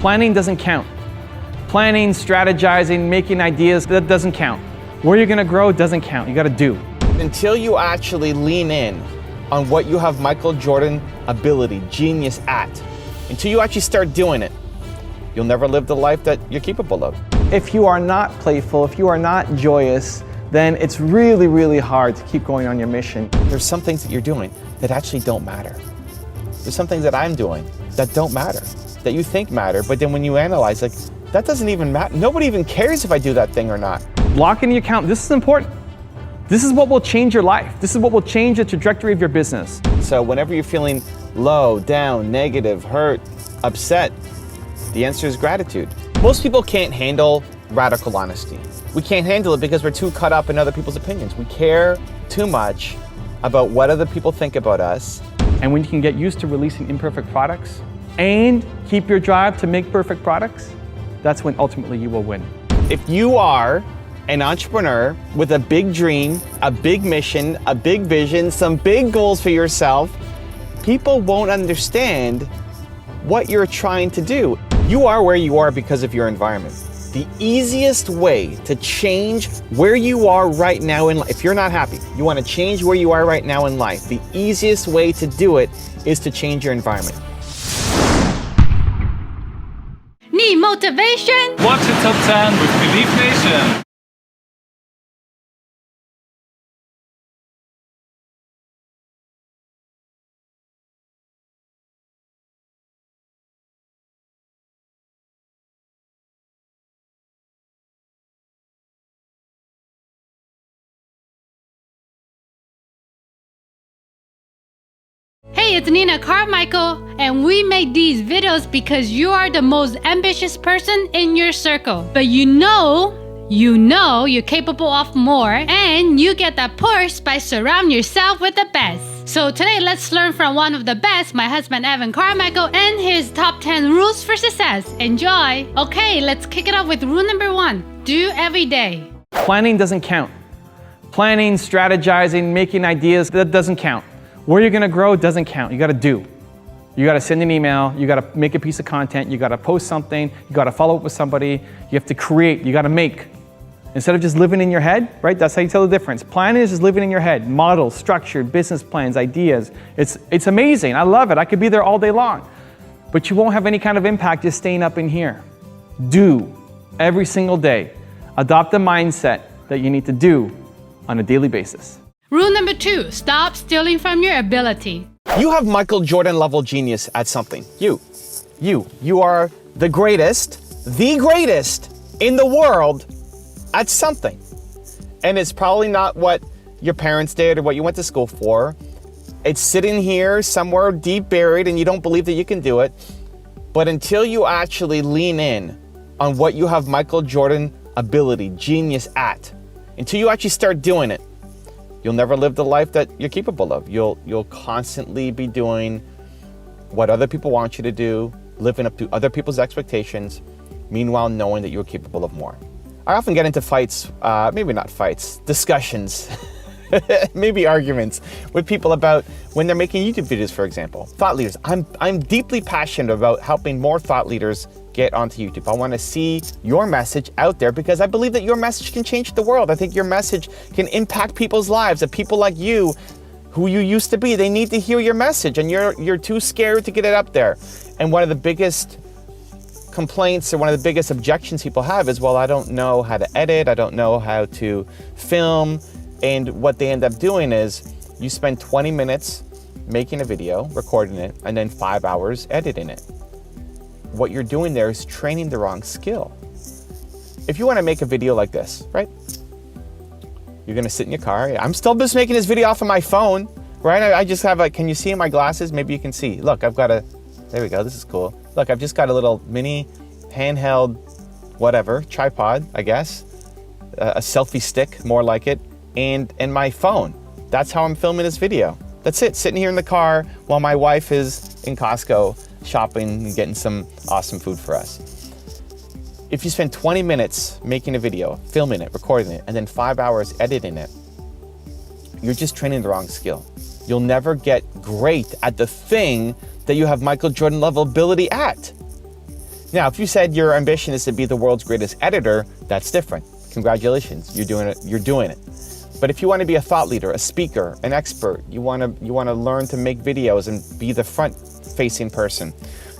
Planning doesn't count. Planning, strategizing, making ideas, that doesn't count. Where you're gonna grow doesn't count. You gotta do. Until you actually lean in on what you have Michael Jordan ability, genius at, until you actually start doing it, you'll never live the life that you're capable of. If you are not playful, if you are not joyous, then it's really, really hard to keep going on your mission. There's some things that you're doing that actually don't matter. There's some things that I'm doing that don't matter, that you think matter, but then when you analyze, like, that doesn't even matter. Nobody even cares if I do that thing or not. Blocking your account, this is important. This is what will change your life. This is what will change the trajectory of your business. So whenever you're feeling low, down, negative, hurt, upset, the answer is gratitude. Most people can't handle radical honesty. We can't handle it because we're too caught up in other people's opinions. We care too much about what other people think about us. And when you can get used to releasing imperfect products and keep your drive to make perfect products, that's when ultimately you will win. If you are an entrepreneur with a big dream, a big mission, a big vision, some big goals for yourself, people won't understand what you're trying to do. You are where you are because of your environment. The easiest way to change where you are right now in life, if you're not happy, you want to change where you are right now in life, the easiest way to do it is to change your environment. Need motivation? Watch the Top 10 with Believe Nation. Hey, it's Nina Carmichael, and we make these videos because you are the most ambitious person in your circle. But you know you're capable of more, and you get that push by surrounding yourself with the best. So today, let's learn from one of the best, my husband Evan Carmichael, and his top 10 rules for success. Enjoy! Okay, let's kick it off with rule number 1. Do every day. Planning doesn't count. Planning, strategizing, making ideas, that doesn't count. Where you're gonna grow doesn't count. You gotta do. You gotta send an email, you gotta make a piece of content, you gotta post something, you gotta follow up with somebody, you have to create, you gotta make. Instead of just living in your head, right? That's how you tell the difference. Planning is just living in your head. Models, structured, business plans, ideas. It's amazing, I love it. I could be there all day long. But you won't have any kind of impact just staying up in here. Do, every single day. Adopt the mindset that you need to do on a daily basis. Rule number 2, stop stealing from your ability. You have Michael Jordan level genius at something. You are the greatest in the world at something. And it's probably not what your parents did or what you went to school for. It's sitting here somewhere deep buried and you don't believe that you can do it. But until you actually lean in on what you have Michael Jordan ability, genius at, until you actually start doing it, you'll never live the life that you're capable of. You'll constantly be doing what other people want you to do, living up to other people's expectations, meanwhile knowing that you're capable of more. I often get into fights, maybe not fights, discussions, maybe arguments with people about when they're making YouTube videos, for example. Thought leaders. I'm deeply passionate about helping more thought leaders get onto YouTube. I want to see your message out there because I believe that your message can change the world. I think your message can impact people's lives. That people like you, who you used to be, they need to hear your message and you're too scared to get it up there. And one of the biggest complaints or one of the biggest objections people have is, well, I don't know how to edit, I don't know how to film. And what they end up doing is you spend 20 minutes making a video, recording it, and then 5 hours editing it. What you're doing there is training the wrong skill. If you want to make a video like this, right? You're going to sit in your car. I'm still just making this video off of my phone, right? I just have can you see in my glasses? Maybe you can see. Look, I've got there we go. This is cool. Look, I've just got a little mini handheld, whatever, tripod, I guess. A selfie stick, more like it, and my phone. That's how I'm filming this video. That's it, sitting here in the car while my wife is in Costco shopping and getting some awesome food for us. If you spend 20 minutes making a video, filming it, recording it, and then 5 hours editing it, you're just training the wrong skill. You'll never get great at the thing that you have Michael Jordan level ability at. Now, if you said your ambition is to be the world's greatest editor, that's different. Congratulations, you're doing it. But if you want to be a thought leader, a speaker, an expert, you want to learn to make videos and be the front-facing person,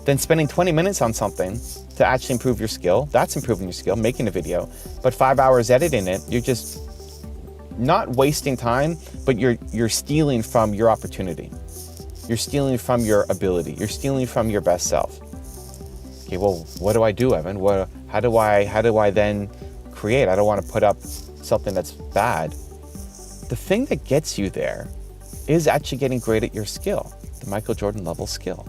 then spending 20 minutes on something to actually improve your skill, that's improving your skill, making a video. But 5 hours editing it, you're just not wasting time, but you're stealing from your opportunity. You're stealing from your ability. You're stealing from your best self. Okay, well, what do I do, Evan? How do I then create? I don't want to put up something that's bad. The thing that gets you there is actually getting great at your skill, the Michael Jordan level skill.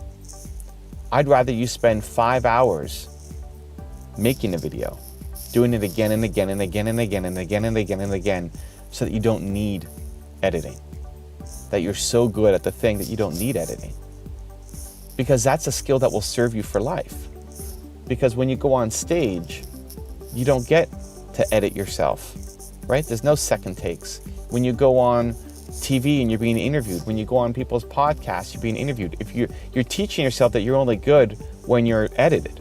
I'd rather you spend 5 hours making a video, doing it again and again and again and again and again and again and again, so that you don't need editing. That you're so good at the thing that you don't need editing. Because that's a skill that will serve you for life. Because when you go on stage, you don't get to edit yourself, right? There's no second takes. When you go on TV and you're being interviewed, when you go on people's podcasts, you're being interviewed. If you're teaching yourself that you're only good when you're edited.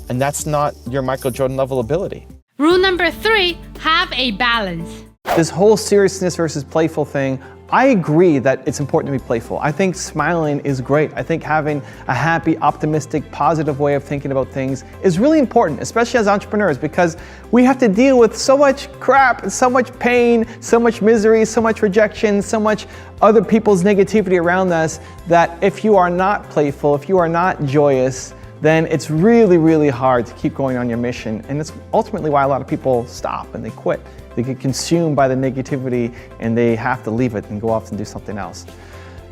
And that's not your Michael Jordan level ability. Rule number 3, have a balance. This whole seriousness versus playful thing, I agree that it's important to be playful. I think smiling is great. I think having a happy, optimistic, positive way of thinking about things is really important, especially as entrepreneurs, because we have to deal with so much crap, so much pain, so much misery, so much rejection, so much other people's negativity around us, that if you are not playful, if you are not joyous, then it's really, really hard to keep going on your mission. And it's ultimately why a lot of people stop and they quit. They get consumed by the negativity and they have to leave it and go off and do something else.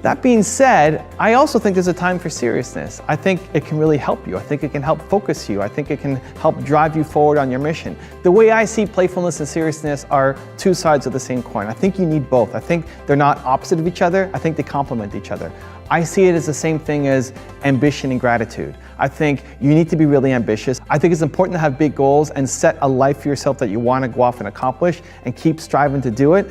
That being said, I also think there's a time for seriousness. I think it can really help you. I think it can help focus you. I think it can help drive you forward on your mission. The way I see playfulness and seriousness are two sides of the same coin. I think you need both. I think they're not opposite of each other. I think they complement each other. I see it as the same thing as ambition and gratitude. I think you need to be really ambitious. I think it's important to have big goals and set a life for yourself that you want to go off and accomplish and keep striving to do it.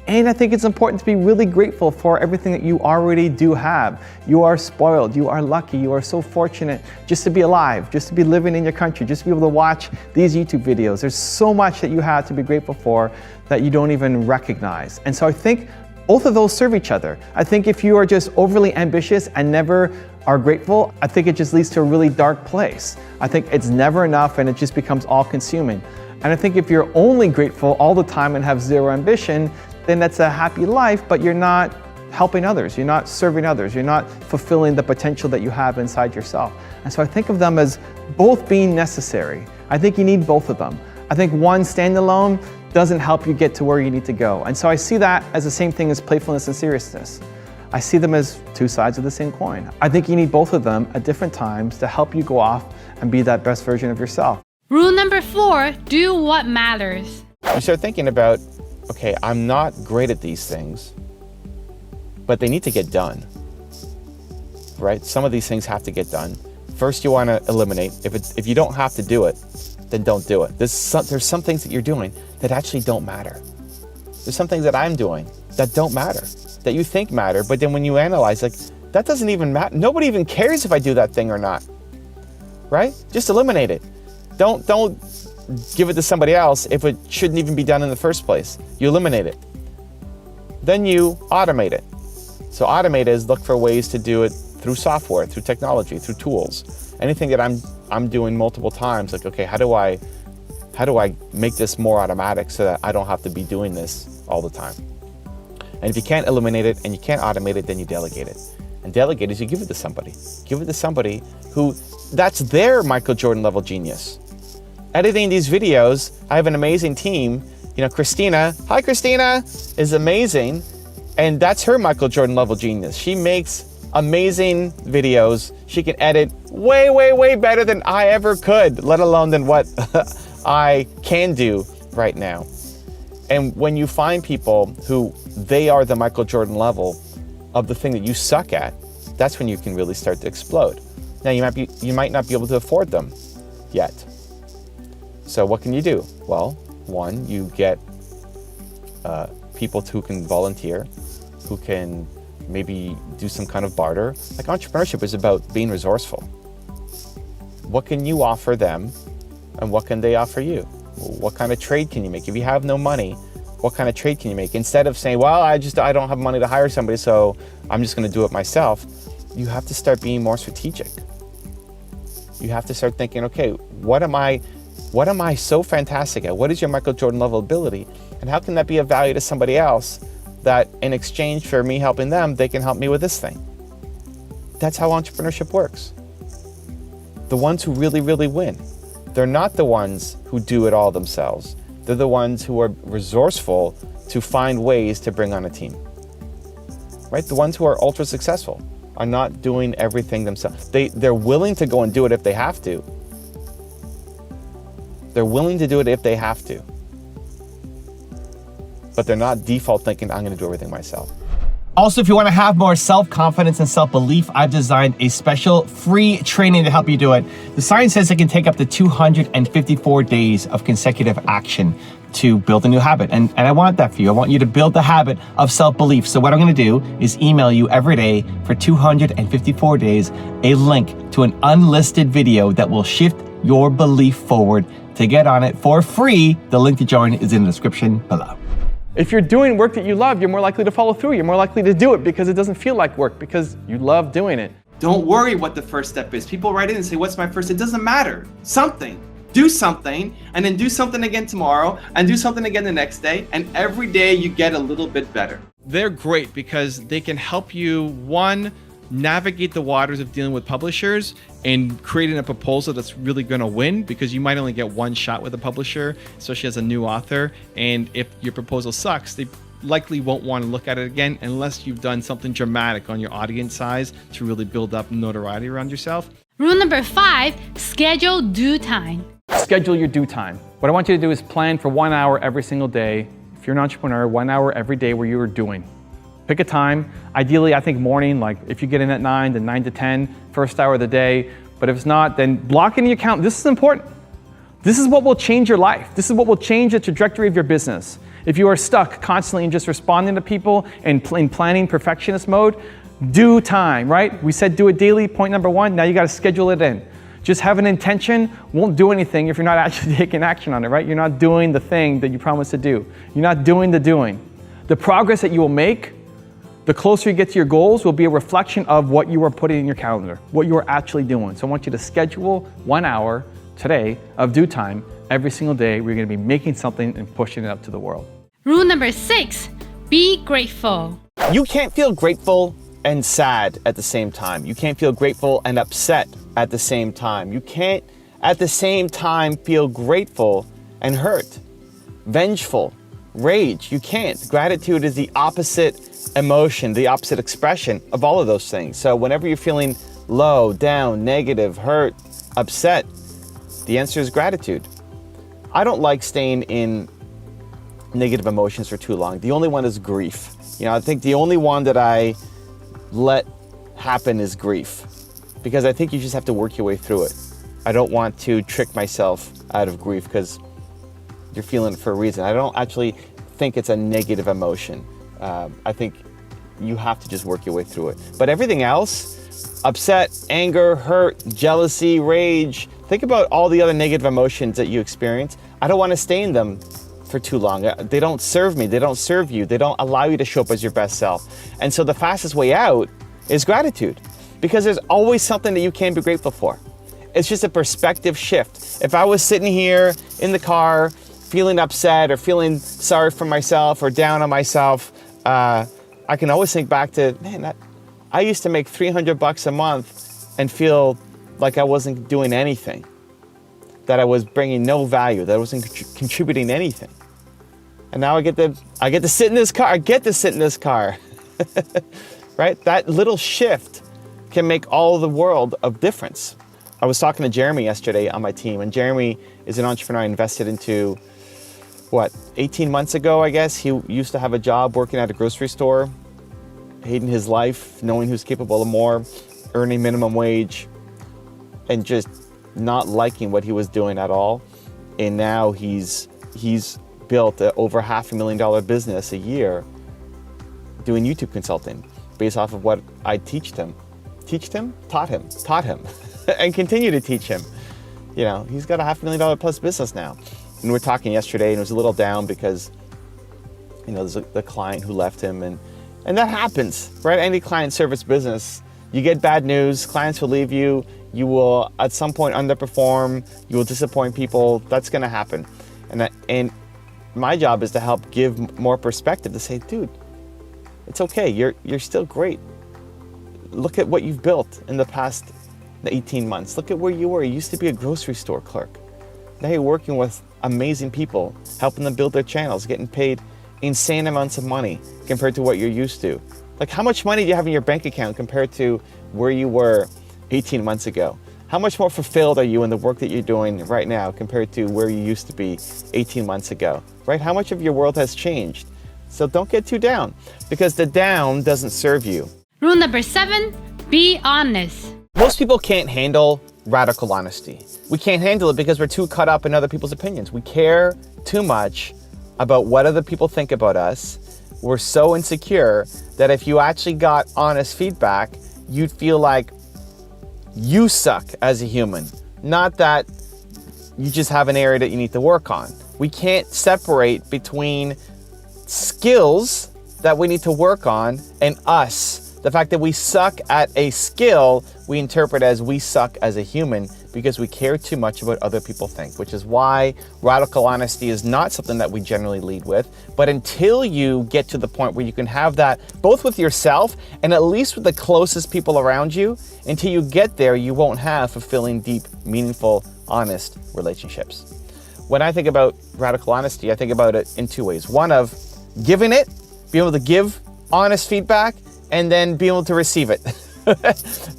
And I think it's important to be really grateful for everything that you already do have. You are spoiled, you are lucky, you are so fortunate just to be alive, just to be living in your country, just to be able to watch these YouTube videos. There's so much that you have to be grateful for that you don't even recognize. And so I think both of those serve each other. I think if you are just overly ambitious and never are grateful, I think it just leads to a really dark place. I think it's never enough and it just becomes all-consuming. And I think if you're only grateful all the time and have zero ambition, then that's a happy life, but you're not helping others, you're not serving others, you're not fulfilling the potential that you have inside yourself. And so I think of them as both being necessary. I think you need both of them. I think one standalone doesn't help you get to where you need to go. And so I see that as the same thing as playfulness and seriousness. I see them as two sides of the same coin. I think you need both of them at different times to help you go off and be that best version of yourself. Rule number 4, do what matters. You start thinking about, okay, I'm not great at these things, but they need to get done, right? Some of these things have to get done. First, you want to eliminate. If you don't have to do it, then don't do it. There's some things that you're doing that actually don't matter. There's some things that I'm doing that don't matter, that you think matter, but then when you analyze, like, that doesn't even matter. Nobody even cares if I do that thing or not, right? Just eliminate it. Don't give it to somebody else if it shouldn't even be done in the first place. You eliminate it. Then you automate it. So automate is look for ways to do it through software, through technology, through tools. Anything that I'm doing multiple times, like, okay, how do I make this more automatic so that I don't have to be doing this all the time? And if you can't eliminate it and you can't automate it, then you delegate it. And delegate is you give it to somebody. Give it to somebody who, that's their Michael Jordan level genius. Editing these videos, I have an amazing team. You know, Christina, hi Christina, is amazing. And that's her Michael Jordan level genius. She makes amazing videos. She can edit way, way, way better than I ever could, let alone than what I can do right now. And when you find people who they are the Michael Jordan level of the thing that you suck at, that's when you can really start to explode. Now you might not be able to afford them yet. So what can you do? Well, one, you get people who can volunteer, who can maybe do some kind of barter. Like, entrepreneurship is about being resourceful. what can you offer them and what can they offer you? What kind of trade can you make? If you have no money, what kind of trade can you make? Instead of saying, well, I don't have money to hire somebody, so I'm just gonna do it myself, you have to start being more strategic. You have to start thinking, okay, what am I so fantastic at? What is your Michael Jordan level ability? And how can that be of value to somebody else that in exchange for me helping them, they can help me with this thing? That's how entrepreneurship works. The ones who really, really win, they're not the ones who do it all themselves. They're the ones who are resourceful to find ways to bring on a team, right? The ones who are ultra successful are not doing everything themselves. They're willing to go and do it if they have to. They're willing to do it if they have to. But they're not default thinking, I'm gonna do everything myself. Also, if you wanna have more self-confidence and self-belief, I've designed a special free training to help you do it. The science says it can take up to 254 days of consecutive action to build a new habit. And I want that for you. I want you to build the habit of self-belief. So what I'm gonna do is email you every day for 254 days, a link to an unlisted video that will shift your belief forward. To get on it for free, the link to join is in the description below. If you're doing work that you love, you're more likely to follow through. You're more likely to do it because it doesn't feel like work, because you love doing it. Don't worry what the first step is. People write in and say, what's my first? It doesn't matter. Something. Do something, and then do something again tomorrow, and do something again the next day, and every day you get a little bit better. They're great because they can help you, one, navigate the waters of dealing with publishers and creating a proposal that's really going to win, because you might only get one shot with a publisher, especially as a new author. And if your proposal sucks, they likely won't want to look at it again unless you've done something dramatic on your audience size to really build up notoriety around yourself. Rule number 5, schedule due time. Schedule your due time. What I want you to do is plan for 1 hour every single day. If you're an entrepreneur, 1 hour every day where you are doing. Pick a time. Ideally, I think morning, like if you get in at 9, then 9 to 10, first hour of the day. But if it's not, then block in your calendar. This is important. This is what will change your life. This is what will change the trajectory of your business. If you are stuck constantly in just responding to people and in planning perfectionist mode, due time, right? We said do it daily, point number 1. Now you got to schedule it in. Just have an intention won't do anything if you're not actually taking action on it, right? You're not doing the thing that you promised to do. You're not doing the doing. The progress that you will make, the closer you get to your goals, will be a reflection of what you are putting in your calendar, what you are actually doing. So I want you to schedule 1 hour today of due time every single day where you're gonna be making something and pushing it out to the world. Rule number 6, be grateful. You can't feel grateful and sad at the same time. You can't feel grateful and upset at the same time. You can't at the same time feel grateful and hurt, vengeful, rage. You can't. Gratitude is the opposite emotion, the opposite expression of all of those things. So whenever you're feeling low, down, negative, hurt, upset, the answer is gratitude. I don't like staying in negative emotions for too long. The only one is grief. I think the only one that I let happen is grief, because I think you just have to work your way through it. I don't want to trick myself out of grief because you're feeling it for a reason. I don't actually think it's a negative emotion. I think you have to just work your way through it. But everything else, upset, anger, hurt, jealousy, rage, think about all the other negative emotions that you experience. I don't want to stay in them for too long. They don't serve me, they don't serve you, they don't allow you to show up as your best self. And so the fastest way out is gratitude, because there's always something that you can be grateful for. It's just a perspective shift. If I was sitting here in the car feeling upset or feeling sorry for myself or down on myself, I can always think back to, man, I used to make $300 a month and feel like I wasn't doing anything, that I was bringing no value, that I wasn't contributing anything. And now I get to sit in this car. I get to sit in this car, right? That little shift can make all the world of difference. I was talking to Jeremy yesterday on my team, and Jeremy is an entrepreneur I invested into, 18 months ago, I guess. He used to have a job working at a grocery store, hating his life, knowing he was capable of more, earning minimum wage, and just not liking what he was doing at all. And now he's built over $500,000 business a year doing YouTube consulting based off of what I taught him, and continue to teach him. You know, he's got a $500,000 plus business now. And we were talking yesterday, and it was a little down because, you know, there's the client who left him, and that happens, right? Any client service business, you get bad news, clients will leave you, you will at some point underperform, you will disappoint people. That's going to happen. And my job is to help give more perspective, to say, dude, it's okay. You're still great. Look at what you've built in the past 18 months. Look at where you were. You used to be a grocery store clerk. Now you're working with amazing people, helping them build their channels, getting paid insane amounts of money compared to what you're used to. Like, how much money do you have in your bank account compared to where you were 18 months ago? How much more fulfilled are you in the work that you're doing right now compared to where you used to be 18 months ago, right? How much of your world has changed? So don't get too down, because the down doesn't serve you. Rule number 7, be honest. Most people can't handle radical honesty. We can't handle it because we're too caught up in other people's opinions. We care too much about what other people think about us. We're so insecure that if you actually got honest feedback, you'd feel like you suck as a human, not that you just have an area that you need to work on. We can't separate between skills that we need to work on and us. The fact that we suck at a skill, we interpret as we suck as a human because we care too much about other people think, which is why radical honesty is not something that we generally lead with. But until you get to the point where you can have that both with yourself and at least with the closest people around you, until you get there, you won't have fulfilling, deep, meaningful, honest relationships. When I think about radical honesty, I think about it in two ways. One of giving it, being able to give honest feedback, and then being able to receive it.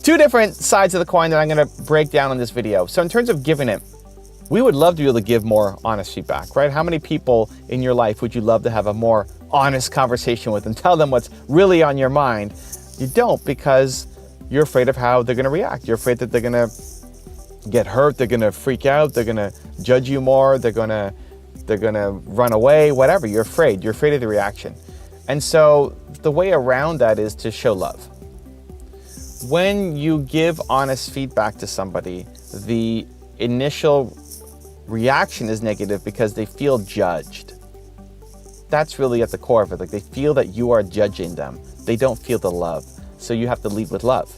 Two different sides of the coin that I'm gonna break down in this video. So in terms of giving it, we would love to be able to give more honest feedback, right? How many people in your life would you love to have a more honest conversation with and tell them what's really on your mind? You don't, because you're afraid of how they're gonna react. You're afraid that they're gonna get hurt, they're gonna freak out, they're gonna judge you more, they're gonna run away, whatever. You're afraid of the reaction. And so the way around that is to show love. When you give honest feedback to somebody, the initial reaction is negative because they feel judged. That's really at the core of it. Like, they feel that you are judging them. They don't feel the love. So you have to lead with love.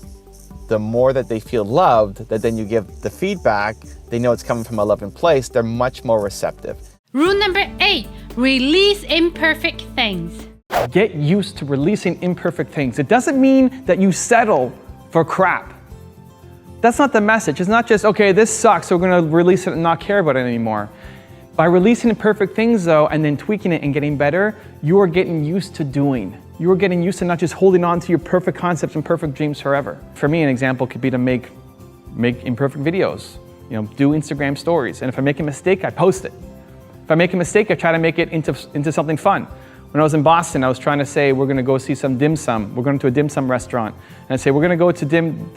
The more that they feel loved, that then you give the feedback, they know it's coming from a loving place, they're much more receptive. Rule number 8, release imperfect things. Get used to releasing imperfect things. It doesn't mean that you settle for crap. That's not the message. It's not just, okay, this sucks, so we're gonna release it and not care about it anymore. By releasing imperfect things though, and then tweaking it and getting better, you are getting used to doing. You are getting used to not just holding on to your perfect concepts and perfect dreams forever. For me, an example could be to make imperfect videos, do Instagram stories. And if I make a mistake, I post it. If I make a mistake, I try to make it into something fun. When I was in Boston, I was trying to say, we're gonna go see some dim sum. We're going to a dim sum restaurant. And I say, we're gonna go to dim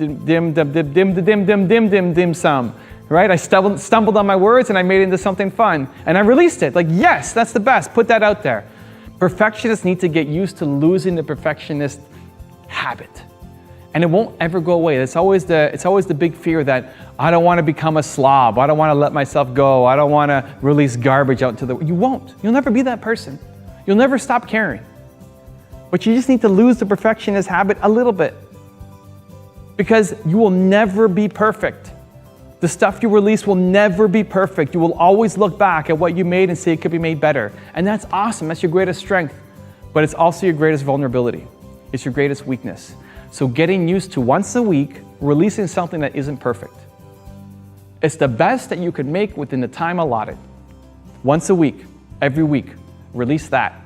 sum, right? I stumbled on my words and I made it into something fun. And I released it, like, yes, that's the best, put that out there. Perfectionists need to get used to losing the perfectionist habit. And it won't ever go away. It's always the big fear that I don't wanna become a slob. I don't wanna let myself go. I don't wanna release garbage out into the world. You won't, you'll never be that person. You'll never stop caring. But you just need to lose the perfectionist habit a little bit, because you will never be perfect. The stuff you release will never be perfect. You will always look back at what you made and say it could be made better. And that's awesome, that's your greatest strength. But it's also your greatest vulnerability. It's your greatest weakness. So getting used to once a week, releasing something that isn't perfect. It's the best that you could make within the time allotted. Once a week, every week. Release that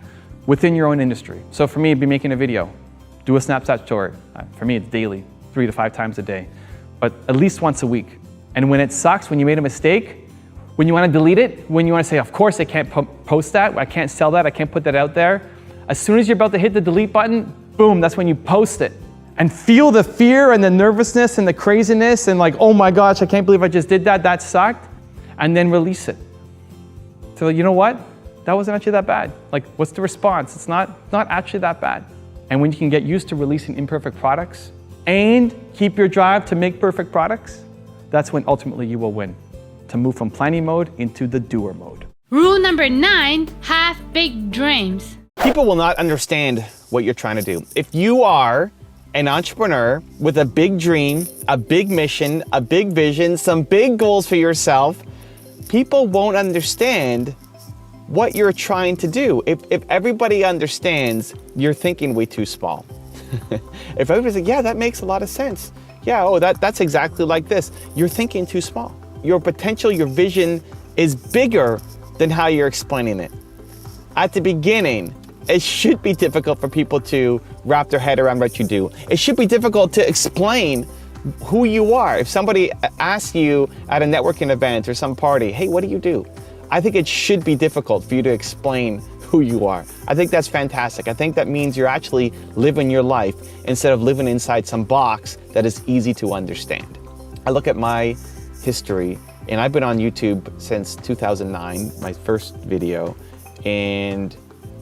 within your own industry. So for me, it'd be making a video, do a Snapchat story. For me, it's daily, 3 to 5 times a day, but at least once a week. And when it sucks, when you made a mistake, when you want to delete it, when you want to say, of course I can't post that, I can't sell that, I can't put that out there. As soon as you're about to hit the delete button, boom, that's when you post it. And feel the fear and the nervousness and the craziness and like, oh my gosh, I can't believe I just did that, that sucked. And then release it. So you know what? That wasn't actually that bad. Like, what's the response? It's not actually that bad. And when you can get used to releasing imperfect products and keep your drive to make perfect products, that's when ultimately you will win. to move from planning mode into the doer mode. Rule number 9, have big dreams. People will not understand what you're trying to do. If you are an entrepreneur with a big dream, a big mission, a big vision, some big goals for yourself, people won't understand what you're trying to do. If everybody understands, you're thinking way too small. If everybody's like, yeah, that makes a lot of sense. Yeah, oh, that's exactly like this. You're thinking too small. Your potential, your vision is bigger than how you're explaining it. At the beginning, it should be difficult for people to wrap their head around what you do. It should be difficult to explain who you are. If somebody asks you at a networking event or some party, hey, what do you do? I think it should be difficult for you to explain who you are. I think that's fantastic. I think that means you're actually living your life instead of living inside some box that is easy to understand. I look at my history, and I've been on YouTube since 2009, my first video, and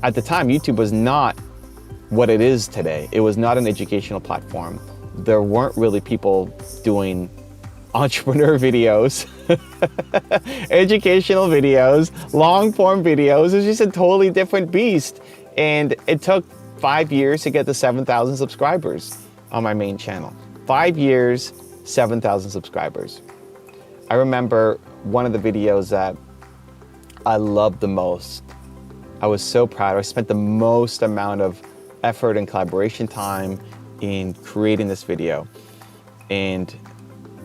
at the time, YouTube was not what it is today. It was not an educational platform. There weren't really people doing entrepreneur videos, educational videos, long form videos. It was just a totally different beast. And it took 5 years to get to 7,000 subscribers on my main channel. 5 years, 7,000 subscribers. I remember one of the videos that I loved the most. I was so proud. I spent the most amount of effort and collaboration time in creating this video. And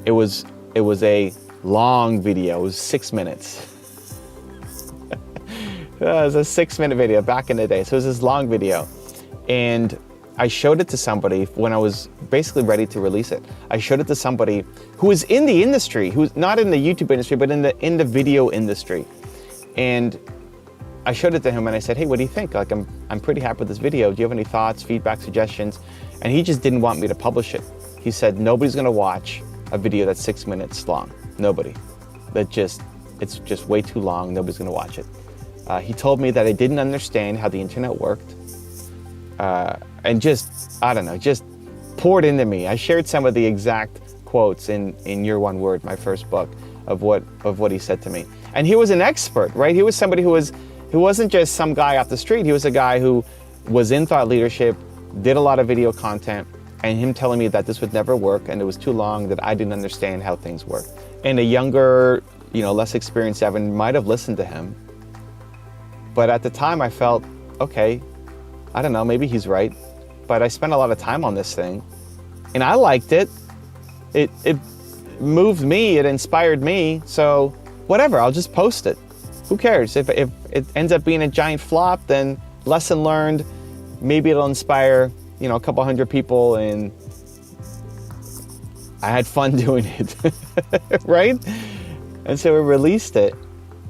it was a long video. It was 6 minutes. It was a 6-minute video back in the day. So it was this long video. And I showed it to somebody when I was basically ready to release it. I showed it to somebody who was in the industry, who's not in the YouTube industry, but in the video industry. And I showed it to him and I said, hey, what do you think? Like, I'm pretty happy with this video. Do you have any thoughts, feedback, suggestions? And he just didn't want me to publish it. He said, nobody's gonna watch a video that's 6 minutes long. Nobody. It's just way too long. Nobody's gonna watch it. He told me that I didn't understand how the internet worked. And just, I don't know, just poured into me. I shared some of the exact quotes in Your One Word, my first book, of what he said to me. And he was an expert, right? He was somebody who wasn't just some guy off the street. He was a guy who was in thought leadership, did a lot of video content, and him telling me that this would never work and it was too long, that I didn't understand how things work. And a younger, less experienced Evan might have listened to him. But at the time I felt, okay, I don't know, maybe he's right. But I spent a lot of time on this thing and I liked it. It moved me, it inspired me. So whatever, I'll just post it. Who cares? If it ends up being a giant flop, then lesson learned. Maybe it'll inspire, a couple hundred people, and I had fun doing it, right? And so we released it,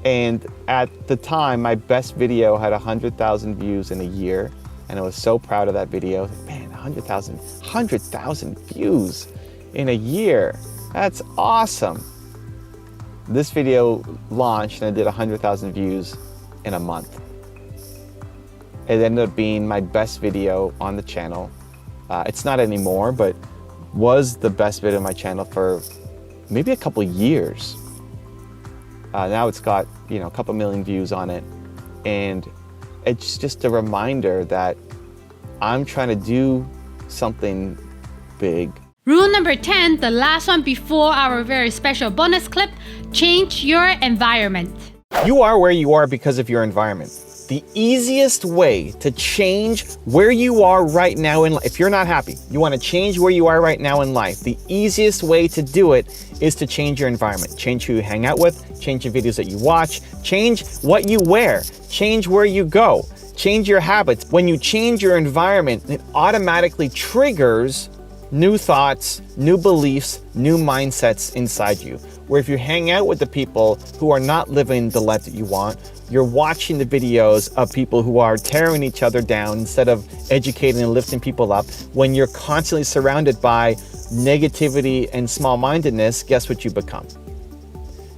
and at the time, my best video had 100,000 views in a year, and I was so proud of that video. Man, 100,000 views in a year. That's awesome. This video launched and I did 100,000 views in a month. It ended up being my best video on the channel. It's not anymore, but was the best video on my channel for maybe a couple years. Now it's got, a couple million views on it. And it's just a reminder that I'm trying to do something big. Rule number 10, the last one before our very special bonus clip, change your environment. You are where you are because of your environment. The easiest way to change where you are right now in life, if you're not happy, you want to change where you are right now in life, the easiest way to do it is to change your environment. Change who you hang out with, change the videos that you watch, change what you wear, change where you go, change your habits. When you change your environment, it automatically triggers new thoughts, new beliefs, new mindsets inside you. Where if you hang out with the people who are not living the life that you want, you're watching the videos of people who are tearing each other down instead of educating and lifting people up. When you're constantly surrounded by negativity and small-mindedness, guess what you become?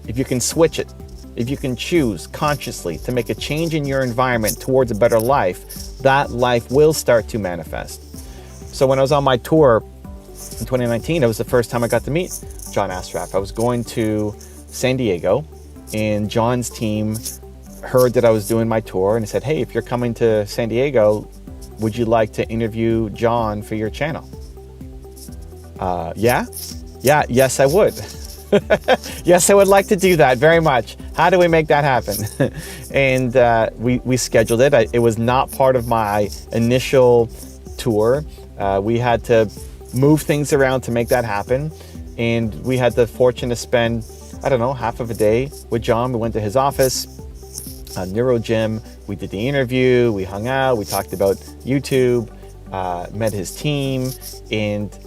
If you can switch it, if you can choose consciously to make a change in your environment towards a better life, that life will start to manifest. So when I was on my tour in 2019, it was the first time I got to meet John Ashraf. I was going to San Diego, and John's team heard that I was doing my tour and said, hey, if you're coming to San Diego, would you like to interview John for your channel? Yes, I would. Yes, I would like to do that very much. How do we make that happen? And we scheduled it. It was not part of my initial tour. We had to move things around to make that happen. And we had the fortune to spend, I don't know, half of a day with John. We went to his office, Neuro Gym. We did the interview, we hung out, we talked about YouTube, met his team, and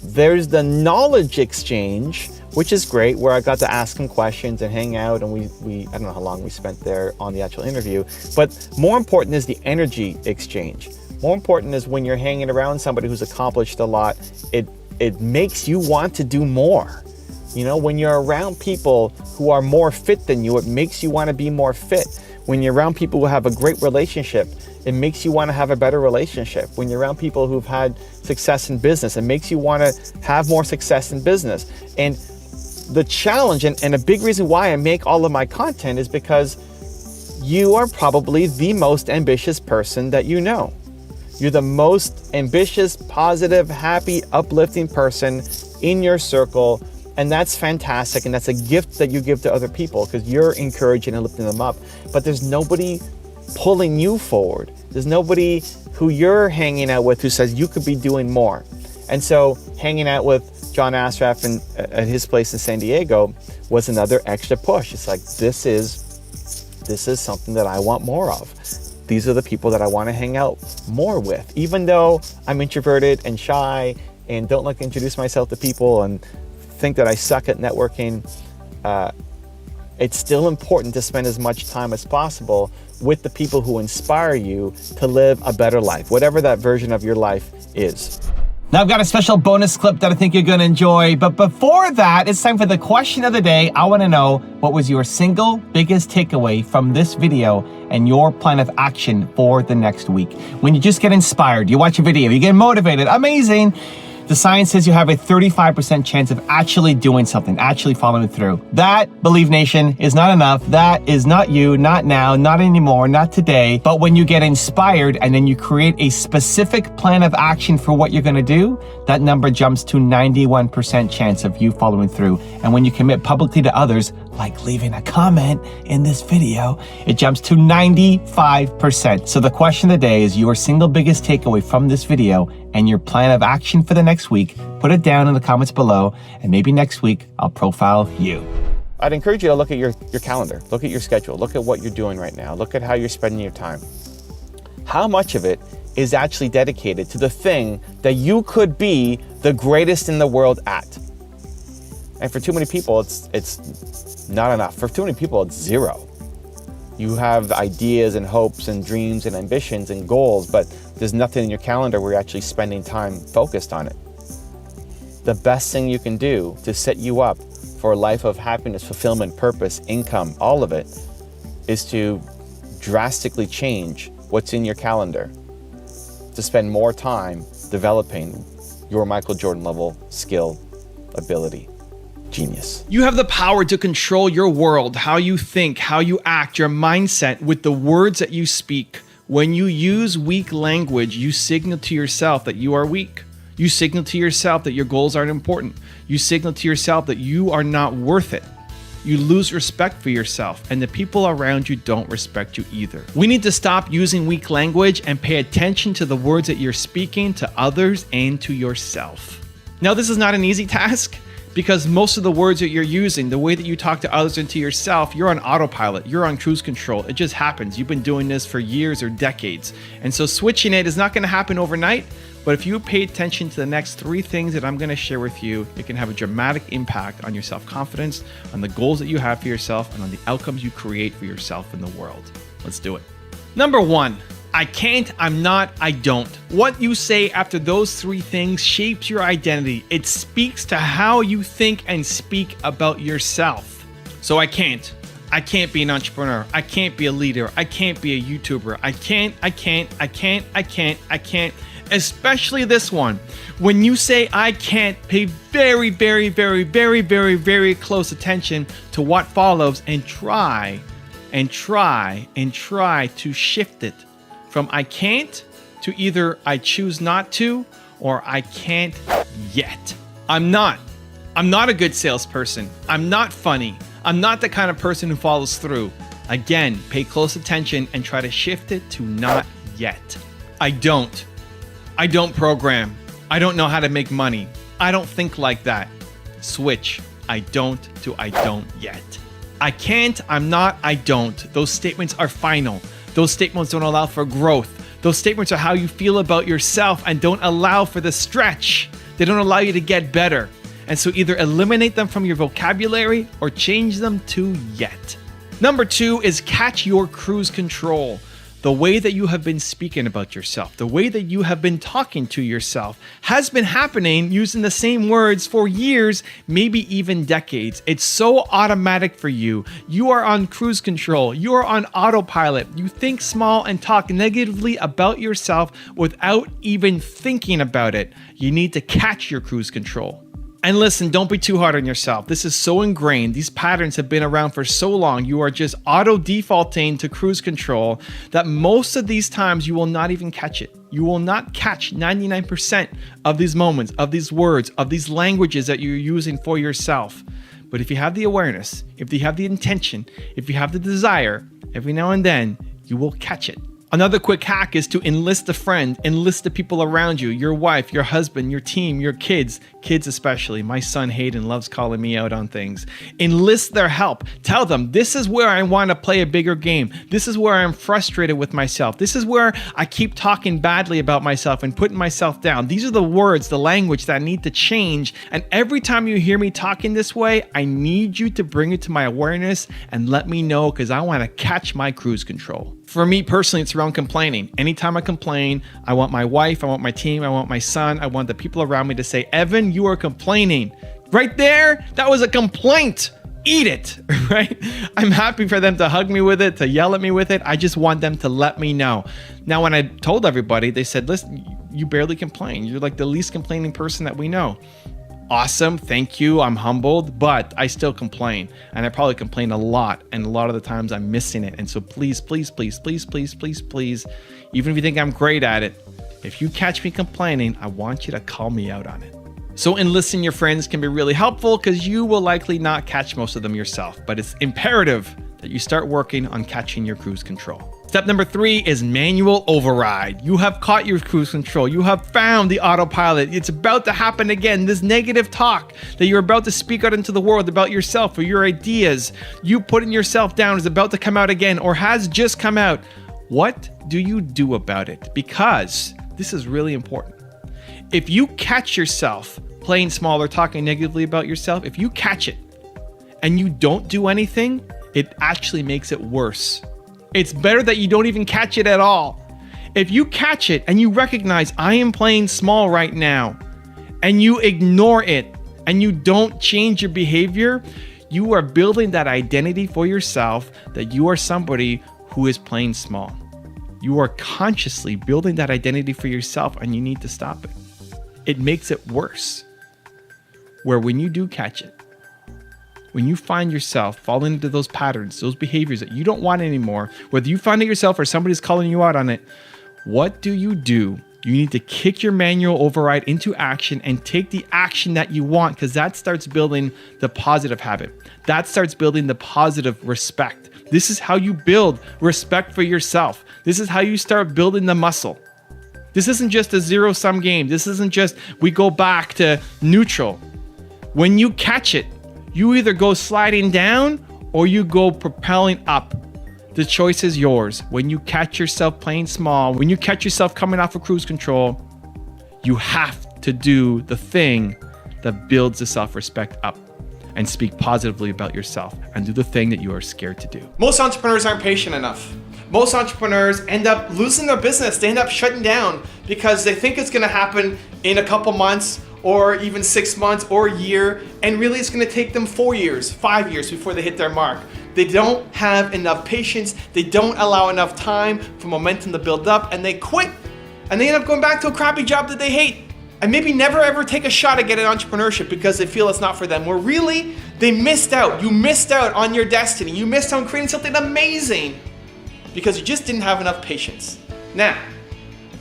there's the knowledge exchange, which is great, where I got to ask him questions and hang out, and we I don't know how long we spent there on the actual interview, but more important is the energy exchange. More important is when you're hanging around somebody who's accomplished a lot, it makes you want to do more. You know, when you're around people who are more fit than you, it makes you want to be more fit. When you're around people who have a great relationship, it makes you want to have a better relationship. When you're around people who've had success in business, it makes you want to have more success in business. And the challenge, and a big reason why I make all of my content, is because you are probably the most ambitious person that you know. You're the most ambitious, positive, happy, uplifting person in your circle. And that's fantastic, and that's a gift that you give to other people because you're encouraging and lifting them up. But there's nobody pulling you forward. There's nobody who you're hanging out with who says you could be doing more. And so hanging out with John Ashraf at his place in San Diego was another extra push. It's like, this is something that I want more of. These are the people that I want to hang out more with. Even though I'm introverted and shy and don't like to introduce myself to people and think that I suck at networking, it's still important to spend as much time as possible with the people who inspire you to live a better life, whatever that version of your life is. Now I've got a special bonus clip that I think you're gonna enjoy, but before that, it's time for the question of the day. I wanna know, what was your single biggest takeaway from this video and your plan of action for the next week? When you just get inspired, you watch a video, you get motivated, amazing. The science says you have a 35% chance of actually doing something, actually following through. That, Believe Nation, is not enough. That is not you, not now, not anymore, not today. But when you get inspired and then you create a specific plan of action for what you're gonna do, that number jumps to 91% chance of you following through. And when you commit publicly to others, like leaving a comment in this video, it jumps to 95%. So the question of the day is your single biggest takeaway from this video and your plan of action for the next week. Put it down in the comments below, and maybe next week I'll profile you. I'd encourage you to look at your calendar, look at your schedule, look at what you're doing right now, look at how you're spending your time. How much of it is actually dedicated to the thing that you could be the greatest in the world at? And for too many people, it's not enough. For too many people, it's zero. You have ideas and hopes and dreams and ambitions and goals, but there's nothing in your calendar where you're actually spending time focused on it. The best thing you can do to set you up for a life of happiness, fulfillment, purpose, income, all of it, is to drastically change what's in your calendar, to spend more time developing your Michael Jordan level skill, ability, genius. You have the power to control your world, how you think, how you act, your mindset with the words that you speak. When you use weak language, you signal to yourself that you are weak. You signal to yourself that your goals aren't important. You signal to yourself that you are not worth it. You lose respect for yourself, and the people around you don't respect you either. We need to stop using weak language and pay attention to the words that you're speaking to others and to yourself. Now, this is not an easy task, because most of the words that you're using, the way that you talk to others and to yourself, you're on autopilot, you're on cruise control. It just happens. You've been doing this for years or decades. And so switching it is not going to happen overnight, but if you pay attention to the next 3 things that I'm going to share with you, it can have a dramatic impact on your self-confidence, on the goals that you have for yourself, and on the outcomes you create for yourself in the world. Let's do it. Number 1. I can't, I'm not, I don't. What you say after those 3 things shapes your identity. It speaks to how you think and speak about yourself. So I can't. I can't be an entrepreneur. I can't be a leader. I can't be a YouTuber. I can't. Especially this one. When you say I can't, pay very, very, very, very, very, very close attention to what follows and try to shift it from I can't to either I choose not to or I can't yet. I'm not a good salesperson. I'm not funny. I'm not the kind of person who follows through. Again, pay close attention and try to shift it to not yet. I don't program. I don't know how to make money. I don't think like that. Switch. I don't to I don't yet. I can't, I'm not, I don't. Those statements are final. Those statements don't allow for growth. Those statements are how you feel about yourself and don't allow for the stretch. They don't allow you to get better. And so either eliminate them from your vocabulary or change them to yet. Number 2 is catch your cruise control. The way that you have been speaking about yourself, the way that you have been talking to yourself has been happening using the same words for years, maybe even decades. It's so automatic for you. You are on cruise control. You are on autopilot. You think small and talk negatively about yourself without even thinking about it. You need to catch your cruise control. And listen, don't be too hard on yourself. This is so ingrained. These patterns have been around for so long. You are just auto defaulting to cruise control that most of these times you will not even catch it. You will not catch 99% of these moments, of these words, of these languages that you're using for yourself. But if you have the awareness, if you have the intention, if you have the desire, every now and then you will catch it. Another quick hack is to enlist a friend, enlist the people around you, your wife, your husband, your team, your kids especially. My son Hayden loves calling me out on things. Enlist their help. Tell them, this is where I want to play a bigger game. This is where I'm frustrated with myself. This is where I keep talking badly about myself and putting myself down. These are the words, the language that need to change. And every time you hear me talking this way, I need you to bring it to my awareness and let me know, because I want to catch my cruise control. For me personally, it's around complaining. Anytime I complain, I want my wife, I want my team, I want my son, I want the people around me to say, Evan, you are complaining. Right there, that was a complaint. Eat it, right? I'm happy for them to hug me with it, to yell at me with it. I just want them to let me know. Now, when I told everybody, they said, listen, you barely complain. You're like the least complaining person that we know. Awesome, thank you, I'm humbled, but I still complain. And I probably complain a lot, and a lot of the times I'm missing it. And so please, please, please, please, please, please, please, even if you think I'm great at it, if you catch me complaining, I want you to call me out on it. So enlisting your friends can be really helpful because you will likely not catch most of them yourself, but it's imperative that you start working on catching your cruise control. Step number 3 is manual override. You have caught your cruise control. You have found the autopilot. It's about to happen again. This negative talk that you're about to speak out into the world about yourself or your ideas, you putting yourself down, is about to come out again or has just come out. What do you do about it? Because this is really important. If you catch yourself playing small or talking negatively about yourself, if you catch it and you don't do anything, it actually makes it worse. It's better that you don't even catch it at all. If you catch it and you recognize I am playing small right now, and you ignore it and you don't change your behavior, you are building that identity for yourself that you are somebody who is playing small. You are consciously building that identity for yourself, and you need to stop it. It makes it worse. Where when you do catch it, when you find yourself falling into those patterns, those behaviors that you don't want anymore, whether you find it yourself or somebody's calling you out on it, what do? You need to kick your manual override into action and take the action that you want, because that starts building the positive habit. That starts building the positive respect. This is how you build respect for yourself. This is how you start building the muscle. This isn't just a zero-sum game. This isn't just we go back to neutral. When you catch it, you either go sliding down or you go propelling up. The choice is yours. When you catch yourself playing small, when you catch yourself coming off of cruise control, you have to do the thing that builds the self-respect up and speak positively about yourself and do the thing that you are scared to do. Most entrepreneurs aren't patient enough. Most entrepreneurs end up losing their business. They end up shutting down because they think it's going to happen in a couple months or even 6 months or a year, and really it's going to take them 4 years, 5 years before they hit their mark. They don't have enough patience. They don't allow enough time for momentum to build up, and they quit. And they end up going back to a crappy job that they hate. And maybe never ever take a shot at getting entrepreneurship because they feel it's not for them. Where really, they missed out. You missed out on your destiny. You missed out on creating something amazing because you just didn't have enough patience. Now,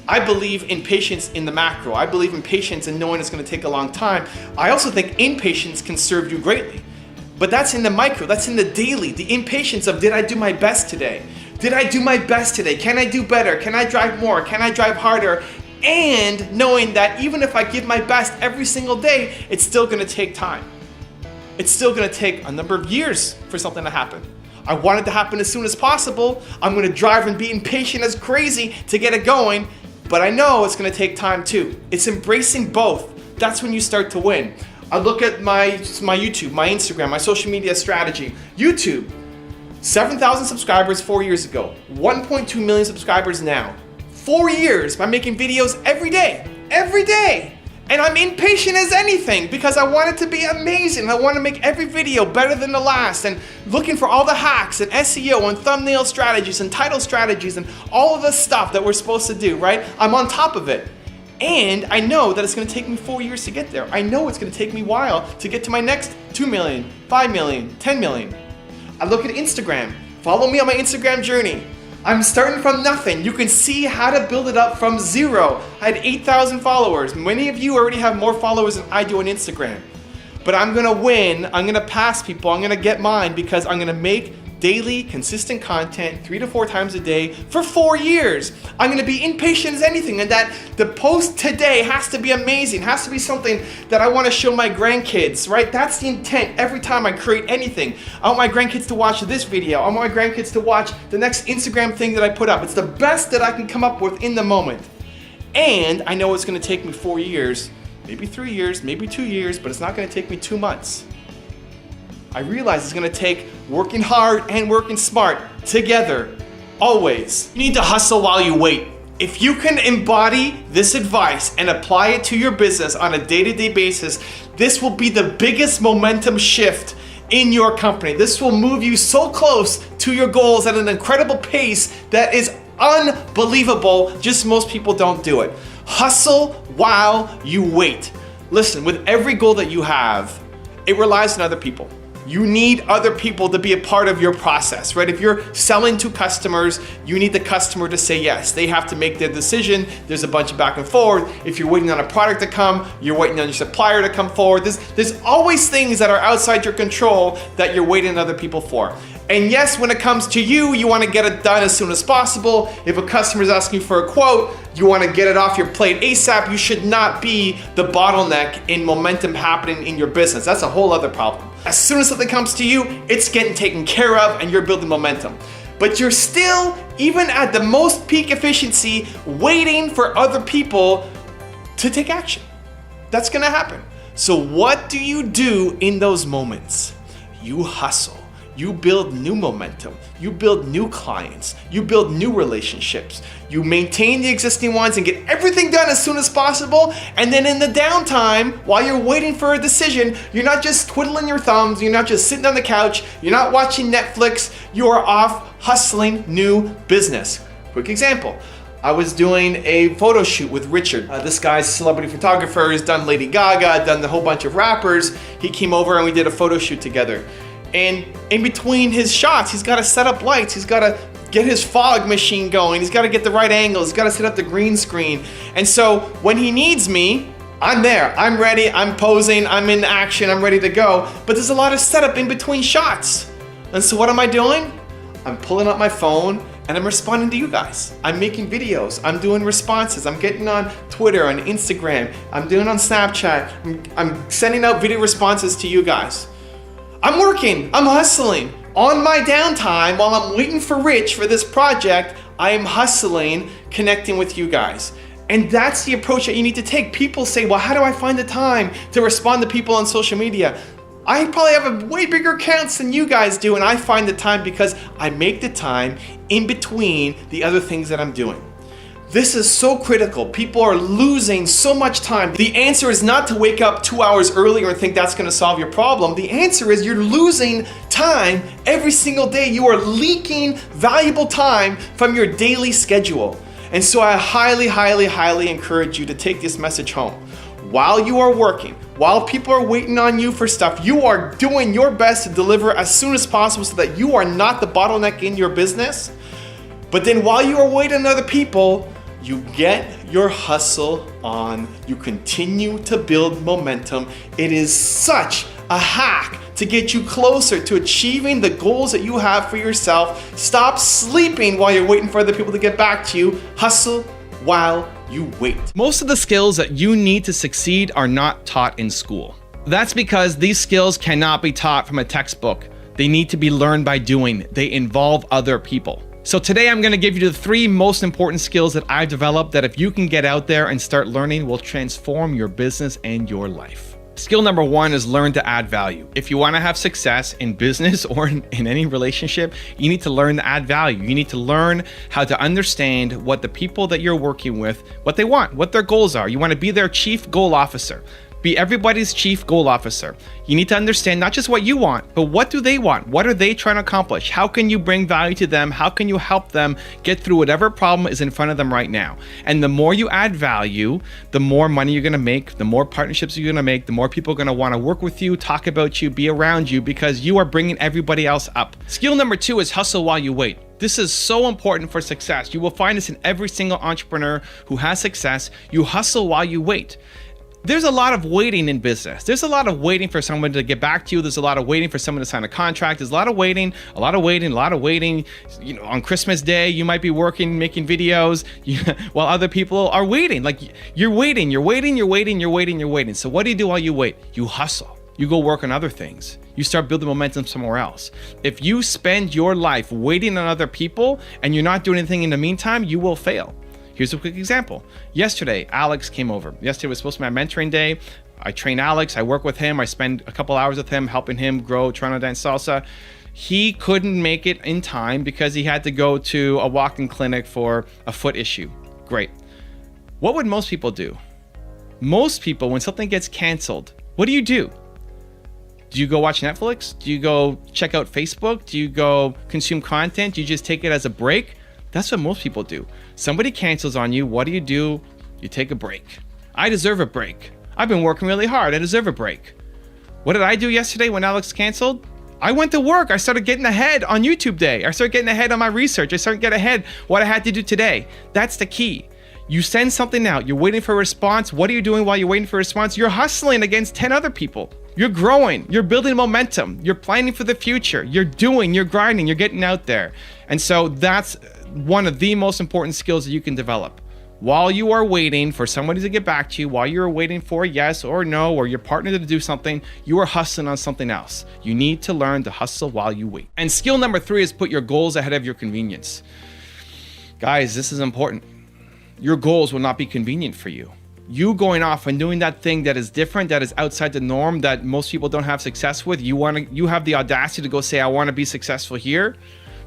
I believe in patience in the macro. I believe in patience and knowing it's going to take a long time. I also think impatience can serve you greatly. But that's in the micro, that's in the daily, the impatience of, did I do my best today? Did I do my best today? Can I do better? Can I drive more? Can I drive harder? And knowing that even if I give my best every single day, it's still going to take time. It's still going to take a number of years for something to happen. I want it to happen as soon as possible. I'm going to drive and be impatient as crazy to get it going, but I know it's going to take time too. It's embracing both. That's when you start to win. I look at my YouTube, my Instagram, my social media strategy. YouTube, 7,000 subscribers 4 years ago, 1.2 million subscribers now. 4 years by making videos every day. And I'm impatient as anything because I want it to be amazing. I want to make every video better than the last and looking for all the hacks and SEO and thumbnail strategies and title strategies and all of the stuff that we're supposed to do, right? I'm on top of it. And I know that it's going to take me 4 years to get there. I know it's going to take me a while to get to my next 2 million, 5 million, 10 million. I look at Instagram. Follow me on my Instagram journey. I'm starting from nothing. You can see how to build it up from zero. I had 8,000 followers. Many of you already have more followers than I do on Instagram. But I'm gonna win, I'm gonna pass people, I'm gonna get mine because I'm gonna make daily, consistent content 3 to 4 times a day for 4 years. I'm gonna be impatient as anything, and that the post today has to be amazing, has to be something that I wanna show my grandkids, right? That's the intent every time I create anything. I want my grandkids to watch this video. I want my grandkids to watch the next Instagram thing that I put up. It's the best that I can come up with in the moment. And I know it's gonna take me 4 years, maybe 3 years, maybe 2 years, but it's not gonna take me 2 months. I realize it's gonna take working hard and working smart together, always. You need to hustle while you wait. If you can embody this advice and apply it to your business on a day-to-day basis, this will be the biggest momentum shift in your company. This will move you so close to your goals at an incredible pace that is unbelievable. Just most people don't do it. Hustle while you wait. Listen, with every goal that you have, it relies on other people. You need other people to be a part of your process, right? If you're selling to customers, you need the customer to say yes. They have to make their decision. There's a bunch of back and forth. If you're waiting on a product to come, you're waiting on your supplier to come forward. There's always things that are outside your control that you're waiting on other people for. And yes, when it comes to you, you want to get it done as soon as possible. If a customer is asking for a quote, you want to get it off your plate ASAP. You should not be the bottleneck in momentum happening in your business. That's a whole other problem. As soon as something comes to you, it's getting taken care of and you're building momentum. But you're still, even at the most peak efficiency, waiting for other people to take action. That's going to happen. So what do you do in those moments? You hustle. You build new momentum. You build new clients. You build new relationships. You maintain the existing ones and get everything done as soon as possible. And then in the downtime, while you're waiting for a decision, you're not just twiddling your thumbs. You're not just sitting on the couch. You're not watching Netflix. You are off hustling new business. Quick example. I was doing a photo shoot with Richard. This guy's a celebrity photographer. He's done Lady Gaga, done a whole bunch of rappers. He came over and we did a photo shoot together. And in between his shots, he's got to set up lights. He's got to get his fog machine going. He's got to get the right angles. He's got to set up the green screen. And so when he needs me, I'm there. I'm ready. I'm posing. I'm in action. I'm ready to go. But there's a lot of setup in between shots. And so what am I doing? I'm pulling up my phone and I'm responding to you guys. I'm making videos. I'm doing responses. I'm getting on Twitter, on Instagram. I'm doing on Snapchat. I'm sending out video responses to you guys. I'm working, I'm hustling. On my downtime, while I'm waiting for Rich for this project, I am hustling, connecting with you guys. And that's the approach that you need to take. People say, well, how do I find the time to respond to people on social media? I probably have a way bigger accounts than you guys do, and I find the time because I make the time in between the other things that I'm doing. This is so critical. People are losing so much time. The answer is not to wake up 2 hours earlier and think that's gonna solve your problem. The answer is you're losing time every single day. You are leaking valuable time from your daily schedule. And so I highly, highly, highly encourage you to take this message home. While you are working, while people are waiting on you for stuff, you are doing your best to deliver as soon as possible so that you are not the bottleneck in your business. But then while you are waiting on other people, you get your hustle on. You continue to build momentum. It is such a hack to get you closer to achieving the goals that you have for yourself. Stop sleeping while you're waiting for other people to get back to you. Hustle while you wait. Most of the skills that you need to succeed are not taught in school. That's because these skills cannot be taught from a textbook. They need to be learned by doing. They involve other people. So today I'm going to give you the 3 most important skills that I've developed that if you can get out there and start learning will transform your business and your life. Skill number 1 is learn to add value. If you want to have success in business or in any relationship, you need to learn to add value. You need to learn how to understand what the people that you're working with, what they want, what their goals are. You want to be their chief goal officer. Be everybody's chief goal officer. You need to understand not just what you want, but what do they want? What are they trying to accomplish? How can you bring value to them? How can you help them get through whatever problem is in front of them right now? And the more you add value, the more money you're gonna make, the more partnerships you're gonna make, the more people are gonna wanna work with you, talk about you, be around you, because you are bringing everybody else up. Skill number 2 is hustle while you wait. This is so important for success. You will find this in every single entrepreneur who has success. You hustle while you wait. There's a lot of waiting in business. There's a lot of waiting for someone to get back to you. There's a lot of waiting for someone to sign a contract. There's a lot of waiting. You know, on Christmas Day, you might be working, making videos, while other people are waiting. Like you're waiting. So what do you do while you wait? You hustle. You go work on other things. You start building momentum somewhere else. If you spend your life waiting on other people and you're not doing anything in the meantime, you will fail. Here's a quick example. Yesterday, Alex came over. Yesterday was supposed to be my mentoring day. I train Alex, I work with him, I spend a couple hours with him, helping him grow Toronto Dance Salsa. He couldn't make it in time because he had to go to a walk-in clinic for a foot issue. Great. What would most people do? Most people, when something gets canceled, what do? Do you go watch Netflix? Do you go check out Facebook? Do you go consume content? Do you just take it as a break? That's what most people do. Somebody cancels on you, what do? You take a break. I deserve a break. I've been working really hard, I deserve a break. What did I do yesterday when Alex canceled? I went to work, I started getting ahead on YouTube Day. I started getting ahead on my research. I started getting ahead what I had to do today. That's the key. You send something out, you're waiting for a response. What are you doing while you're waiting for a response? You're hustling against 10 other people. You're growing, you're building momentum, you're planning for the future, you're grinding, you're getting out there. And so that's one of the most important skills that you can develop. While you are waiting for somebody to get back to you, while you're waiting for a yes or no, or your partner to do something, you are hustling on something else. You need to learn to hustle while you wait. And skill number 3 is put your goals ahead of your convenience. Guys, this is important. Your goals will not be convenient for you. You going off and doing that thing that is different, that is outside the norm, that most people don't have success with, you have the audacity to go say, I want to be successful here.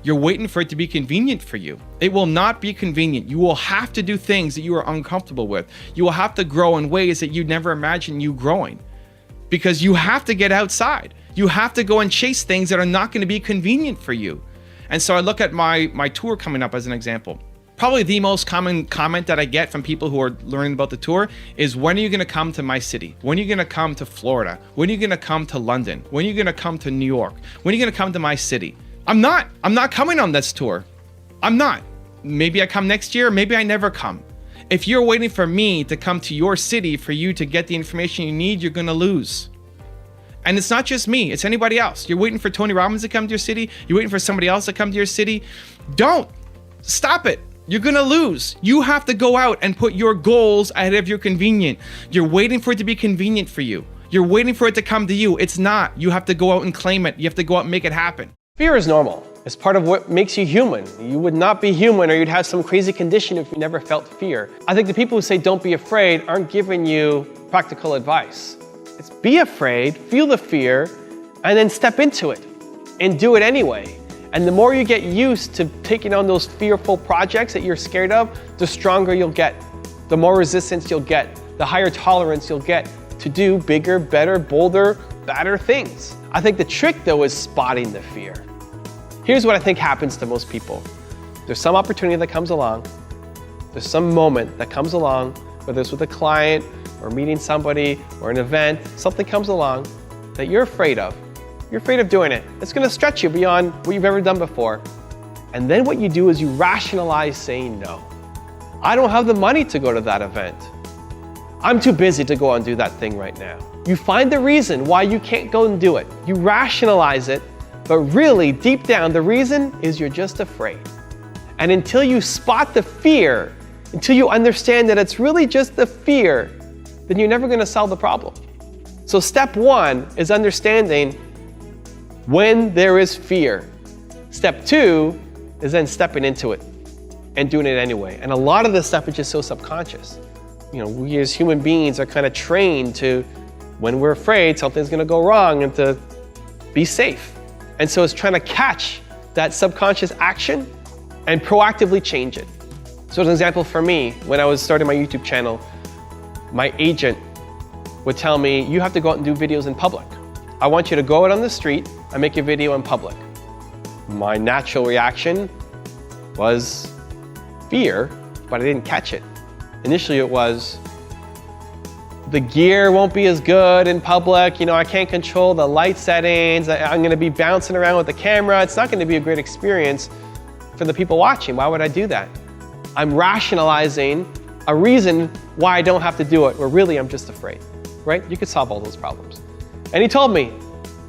You're waiting for it to be convenient for you. It will not be convenient. You will have to do things that you are uncomfortable with. You will have to grow in ways that you never imagined you growing, because you have to get outside. You have to go and chase things that are not going to be convenient for you. And so I look at my tour coming up as an example. Probably the most common comment that I get from people who are learning about the tour is, when are you going to come to my city? When are you going to come to Florida? When are you going to come to London? When are you going to come to New York? When are you going to come to my city? I'm not coming on this tour. I'm not. Maybe I come next year, maybe I never come. If you're waiting for me to come to your city for you to get the information you need, you're gonna lose. And it's not just me, it's anybody else. You're waiting for Tony Robbins to come to your city, you're waiting for somebody else to come to your city. Don't. Stop it. You're gonna lose. You have to go out and put your goals ahead of your convenient. You're waiting for it to be convenient for you. You're waiting for it to come to you. It's not. You have to go out and claim it. You have to go out and make it happen. Fear is normal. It's part of what makes you human. You would not be human, or you'd have some crazy condition if you never felt fear. I think the people who say don't be afraid aren't giving you practical advice. It's be afraid, feel the fear, and then step into it and do it anyway. And the more you get used to taking on those fearful projects that you're scared of, the stronger you'll get, the more resistance you'll get, the higher tolerance you'll get to do bigger, better, bolder, badder things. I think the trick though is spotting the fear. Here's what I think happens to most people. There's some opportunity that comes along. There's some moment that comes along, whether it's with a client or meeting somebody or an event, something comes along that you're afraid of. You're afraid of doing it. It's gonna stretch you beyond what you've ever done before. And then what you do is you rationalize saying no. I don't have the money to go to that event. I'm too busy to go and do that thing right now. You find the reason why you can't go and do it. You rationalize it, but really deep down, the reason is you're just afraid. And until you spot the fear, until you understand that it's really just the fear, then you're never gonna solve the problem. So step one is understanding when there is fear. Step two is then stepping into it and doing it anyway. And a lot of this stuff is just so subconscious. You know, we as human beings are kind of trained to, when we're afraid something's gonna go wrong, and to be safe. And so it's trying to catch that subconscious action and proactively change it. So as an example for me, when I was starting my YouTube channel, my agent would tell me, you have to go out and do videos in public. I want you to go out on the street and make a video in public. My natural reaction was fear, but I didn't catch it. Initially it was, the gear won't be as good in public, you know, I can't control the light settings, I'm gonna be bouncing around with the camera, it's not gonna be a great experience for the people watching. Why would I do that? I'm rationalizing a reason why I don't have to do it, or really I'm just afraid, right? You could solve all those problems. And he told me,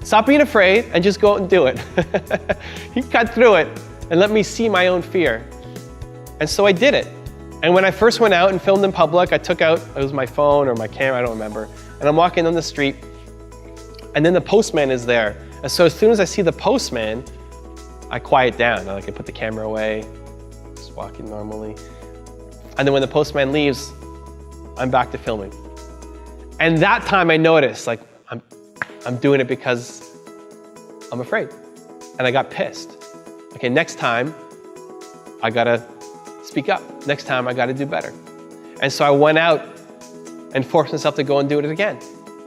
stop being afraid and just go out and do it. He cut through it and let me see my own fear. And so I did it. And when I first went out and filmed in public, I took out, it was my phone or my camera, I don't remember, and I'm walking on the street, and then the postman is there. And so as soon as I see the postman, I quiet down. I put the camera away, just walking normally. And then when the postman leaves, I'm back to filming. And that time I noticed, like, I'm doing it because I'm afraid. And I got pissed. Okay, next time, I gotta speak up. Next time, I gotta do better. And so I went out and forced myself to go and do it again.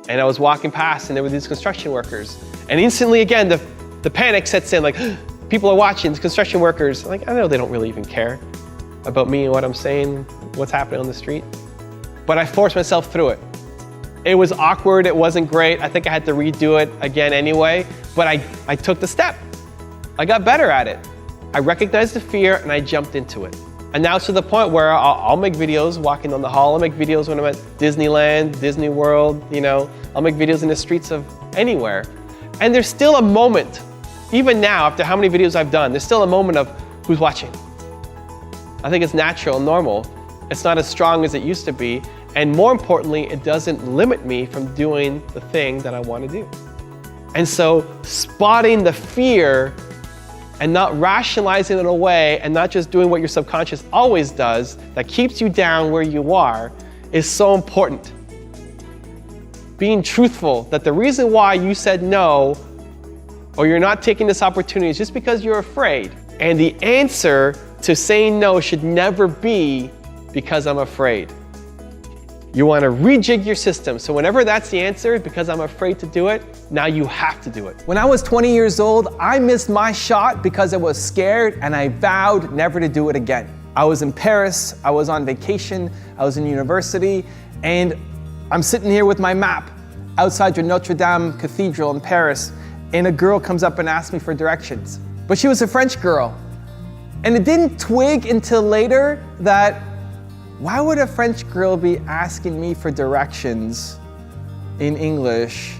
And I was walking past and there were these construction workers. And instantly again, the panic sets in, like, people are watching, the construction workers. Like, I know they don't really even care about me and what I'm saying, what's happening on the street. But I forced myself through it. It was awkward, it wasn't great. I think I had to redo it again anyway, but I took the step. I got better at it. I recognized the fear and I jumped into it. And now it's to the point where I'll make videos walking down the hall, I'll make videos when I'm at Disneyland, Disney World, you know, I'll make videos in the streets of anywhere. And there's still a moment, even now, after how many videos I've done, there's still a moment of who's watching. I think it's natural and normal. It's not as strong as it used to be. And more importantly, it doesn't limit me from doing the thing that I want to do. And so spotting the fear and not rationalizing it away and not just doing what your subconscious always does that keeps you down where you are is so important. Being truthful that the reason why you said no or you're not taking this opportunity is just because you're afraid. And the answer to saying no should never be because I'm afraid. You want to rejig your system. So whenever that's the answer, because I'm afraid to do it, now you have to do it. When I was 20 years old, I missed my shot because I was scared and I vowed never to do it again. I was in Paris, I was on vacation, I was in university, and I'm sitting here with my map outside your Notre Dame Cathedral in Paris, and a girl comes up and asks me for directions. But she was a French girl. And it didn't twig until later that why would a French girl be asking me for directions in English?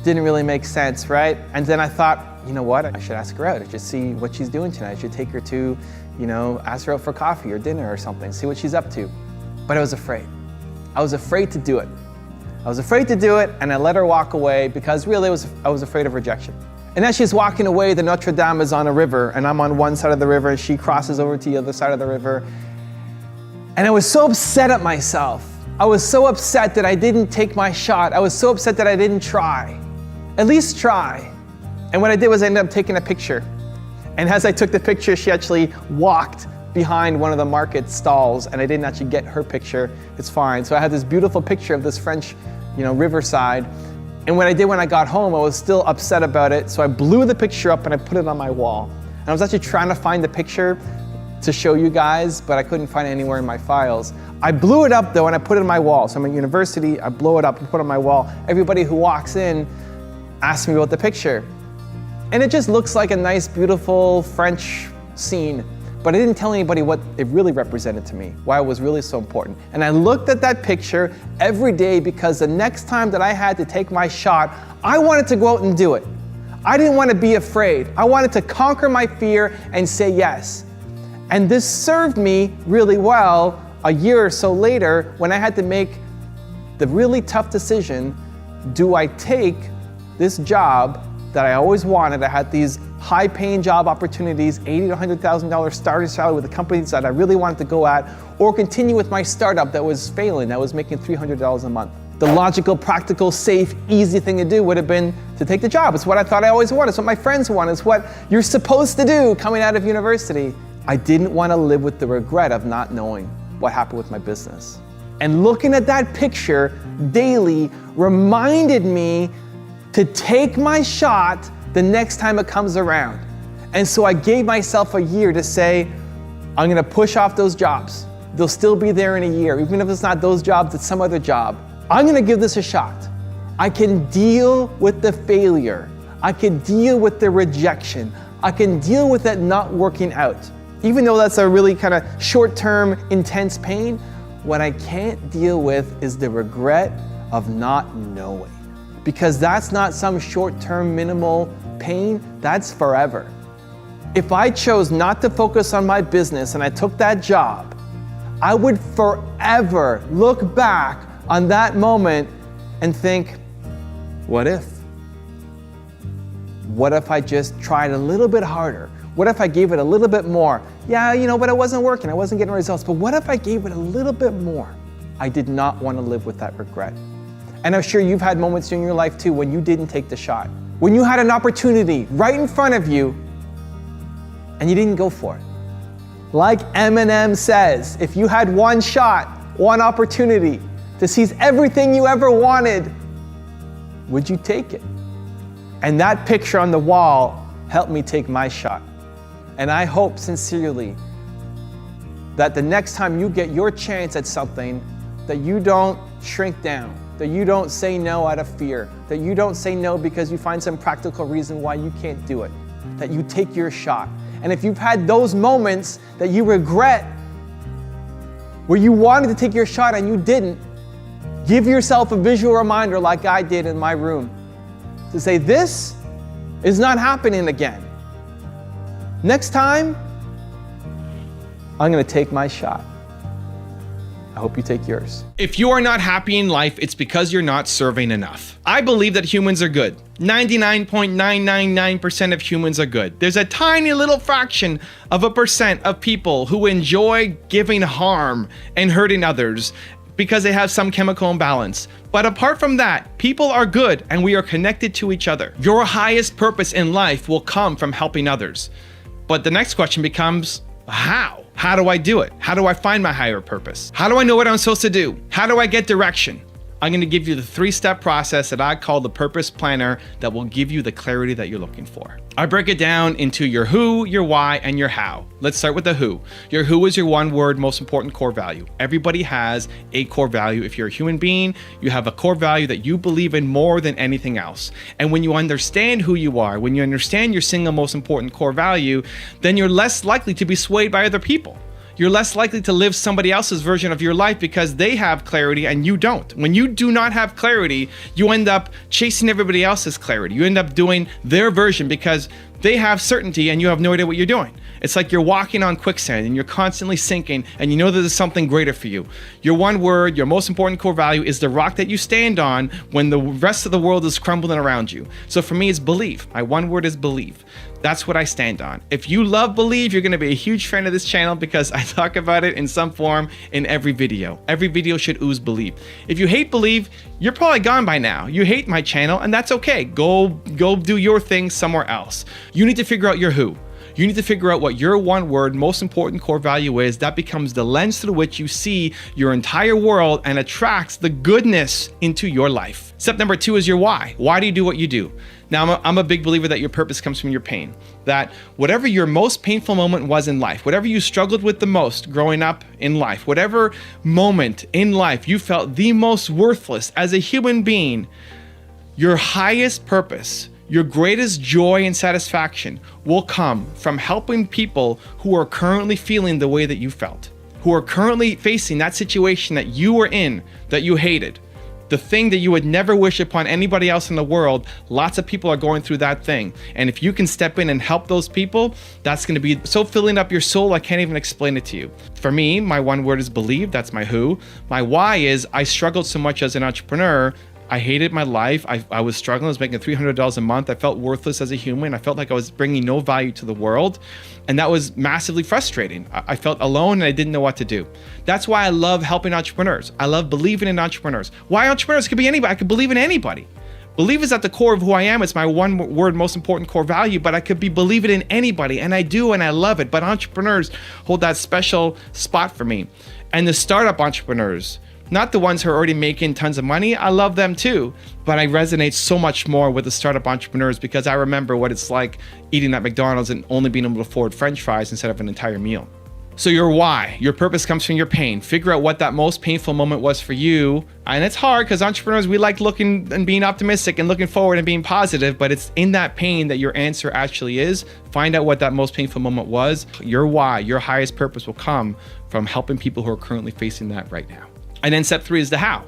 Didn't really make sense, right? And then I thought, you know what? I should ask her out. I should see what she's doing tonight. I should take her to, you know, ask her out for coffee or dinner or something, see what she's up to. But I was afraid. I was afraid to do it. I was afraid to do it, and I let her walk away because really I was afraid of rejection. And as she's walking away, the Notre Dame is on a river, and I'm on one side of the river, and she crosses over to the other side of the river. And I was so upset at myself. I was so upset that I didn't take my shot. I was so upset that I didn't try. At least try. And what I did was I ended up taking a picture. And as I took the picture, she actually walked behind one of the market stalls, and I didn't actually get her picture. It's fine. So I had this beautiful picture of this French, riverside. And what I did when I got home, I was still upset about it. So I blew the picture up and I put it on my wall. And I was actually trying to find the picture to show you guys, but I couldn't find it anywhere in my files. I blew it up though, and I put it on my wall. So I'm at university, I blow it up and put it on my wall. Everybody who walks in asks me about the picture. And it just looks like a nice, beautiful French scene. But I didn't tell anybody what it really represented to me, why it was really so important. And I looked at that picture every day because the next time that I had to take my shot, I wanted to go out and do it. I didn't want to be afraid. I wanted to conquer my fear and say yes. And this served me really well a year or so later when I had to make the really tough decision. Do I take this job that I always wanted? I had these high-paying job opportunities, $80,000 to $100,000 starting salary with the companies that I really wanted to go at, or continue with my startup that was failing, that was making $300 a month. The logical, practical, safe, easy thing to do would have been to take the job. It's what I thought I always wanted. It's what my friends wanted. It's what you're supposed to do coming out of university. I didn't want to live with the regret of not knowing what happened with my business. And looking at that picture daily reminded me to take my shot the next time it comes around. And so I gave myself a year to say, I'm gonna push off those jobs. They'll still be there in a year. Even if it's not those jobs, it's some other job. I'm gonna give this a shot. I can deal with the failure. I can deal with the rejection. I can deal with it not working out. Even though that's a really kind of short-term, intense pain, what I can't deal with is the regret of not knowing. Because that's not some short-term minimal pain, that's forever. If I chose not to focus on my business and I took that job, I would forever look back on that moment and think, what if? What if I just tried a little bit harder? What if I gave it a little bit more? Yeah, but it wasn't working, I wasn't getting results, but what if I gave it a little bit more? I did not want to live with that regret. And I'm sure you've had moments in your life too when you didn't take the shot. When you had an opportunity right in front of you and you didn't go for it. Like Eminem says, if you had one shot, one opportunity to seize everything you ever wanted, would you take it? And that picture on the wall helped me take my shot. And I hope sincerely that the next time you get your chance at something, that you don't shrink down, that you don't say no out of fear, that you don't say no because you find some practical reason why you can't do it, that you take your shot. And if you've had those moments that you regret, where you wanted to take your shot and you didn't, give yourself a visual reminder like I did in my room to say, this is not happening again. Next time, I'm gonna take my shot. I hope you take yours. If you are not happy in life, it's because you're not serving enough. I believe that humans are good. 99.999% of humans are good. There's a tiny little fraction of a percent of people who enjoy giving harm and hurting others because they have some chemical imbalance. But apart from that, people are good and we are connected to each other. Your highest purpose in life will come from helping others. But the next question becomes, how? How do I do it? How do I find my higher purpose? How do I know what I'm supposed to do? How do I get direction? I'm going to give you the 3-step process that I call the Purpose Planner that will give you the clarity that you're looking for. I break it down into your who, your why, and your how. Let's start with the who. Your who is your one word, most important core value. Everybody has a core value. If you're a human being, you have a core value that you believe in more than anything else. And when you understand who you are, when you understand your single most important core value, then you're less likely to be swayed by other people. You're less likely to live somebody else's version of your life because they have clarity and you don't. When you do not have clarity, you end up chasing everybody else's clarity. You end up doing their version because they have certainty and you have no idea what you're doing. It's like you're walking on quicksand and you're constantly sinking and you know that there's something greater for you. Your one word, your most important core value is the rock that you stand on when the rest of the world is crumbling around you. So for me, it's believe. My one word is believe. That's what I stand on. If you love believe, you're gonna be a huge fan of this channel because I talk about it in some form in every video. Every video should ooze believe. If you hate believe, you're probably gone by now. You hate my channel and that's okay. Go do your thing somewhere else. You need to figure out your who. You need to figure out what your one word, most important core value is. That becomes the lens through which you see your entire world and attracts the goodness into your life. Step number 2 is your why. Why do you do what you do? Now, I'm a big believer that your purpose comes from your pain. That whatever your most painful moment was in life, whatever you struggled with the most growing up in life, whatever moment in life you felt the most worthless as a human being, your highest purpose, your greatest joy and satisfaction will come from helping people who are currently feeling the way that you felt, who are currently facing that situation that you were in, that you hated. The thing that you would never wish upon anybody else in the world, lots of people are going through that thing. And if you can step in and help those people, that's going to be so filling up your soul, I can't even explain it to you. For me, my one word is believe. That's my who. My why is I struggled so much as an entrepreneur. I hated my life. I was struggling. I was making $300 a month. I felt worthless as a human. I felt like I was bringing no value to the world. And that was massively frustrating. I felt alone and I didn't know what to do. That's why I love helping entrepreneurs. I love believing in entrepreneurs. Why entrepreneurs? Could be anybody. I could believe in anybody. Believe is at the core of who I am. It's my one word, most important core value, but I could be believing in anybody, and I do, and I love it. But entrepreneurs hold that special spot for me. And the startup entrepreneurs, not the ones who are already making tons of money, I love them too, but I resonate so much more with the startup entrepreneurs because I remember what it's like eating at McDonald's and only being able to afford French fries instead of an entire meal. So your why, your purpose comes from your pain. Figure out what that most painful moment was for you. And it's hard because entrepreneurs, we like looking and being optimistic and looking forward and being positive, but it's in that pain that your answer actually is. Find out what that most painful moment was. Your why, your highest purpose will come from helping people who are currently facing that right now. And then step 3 is the how.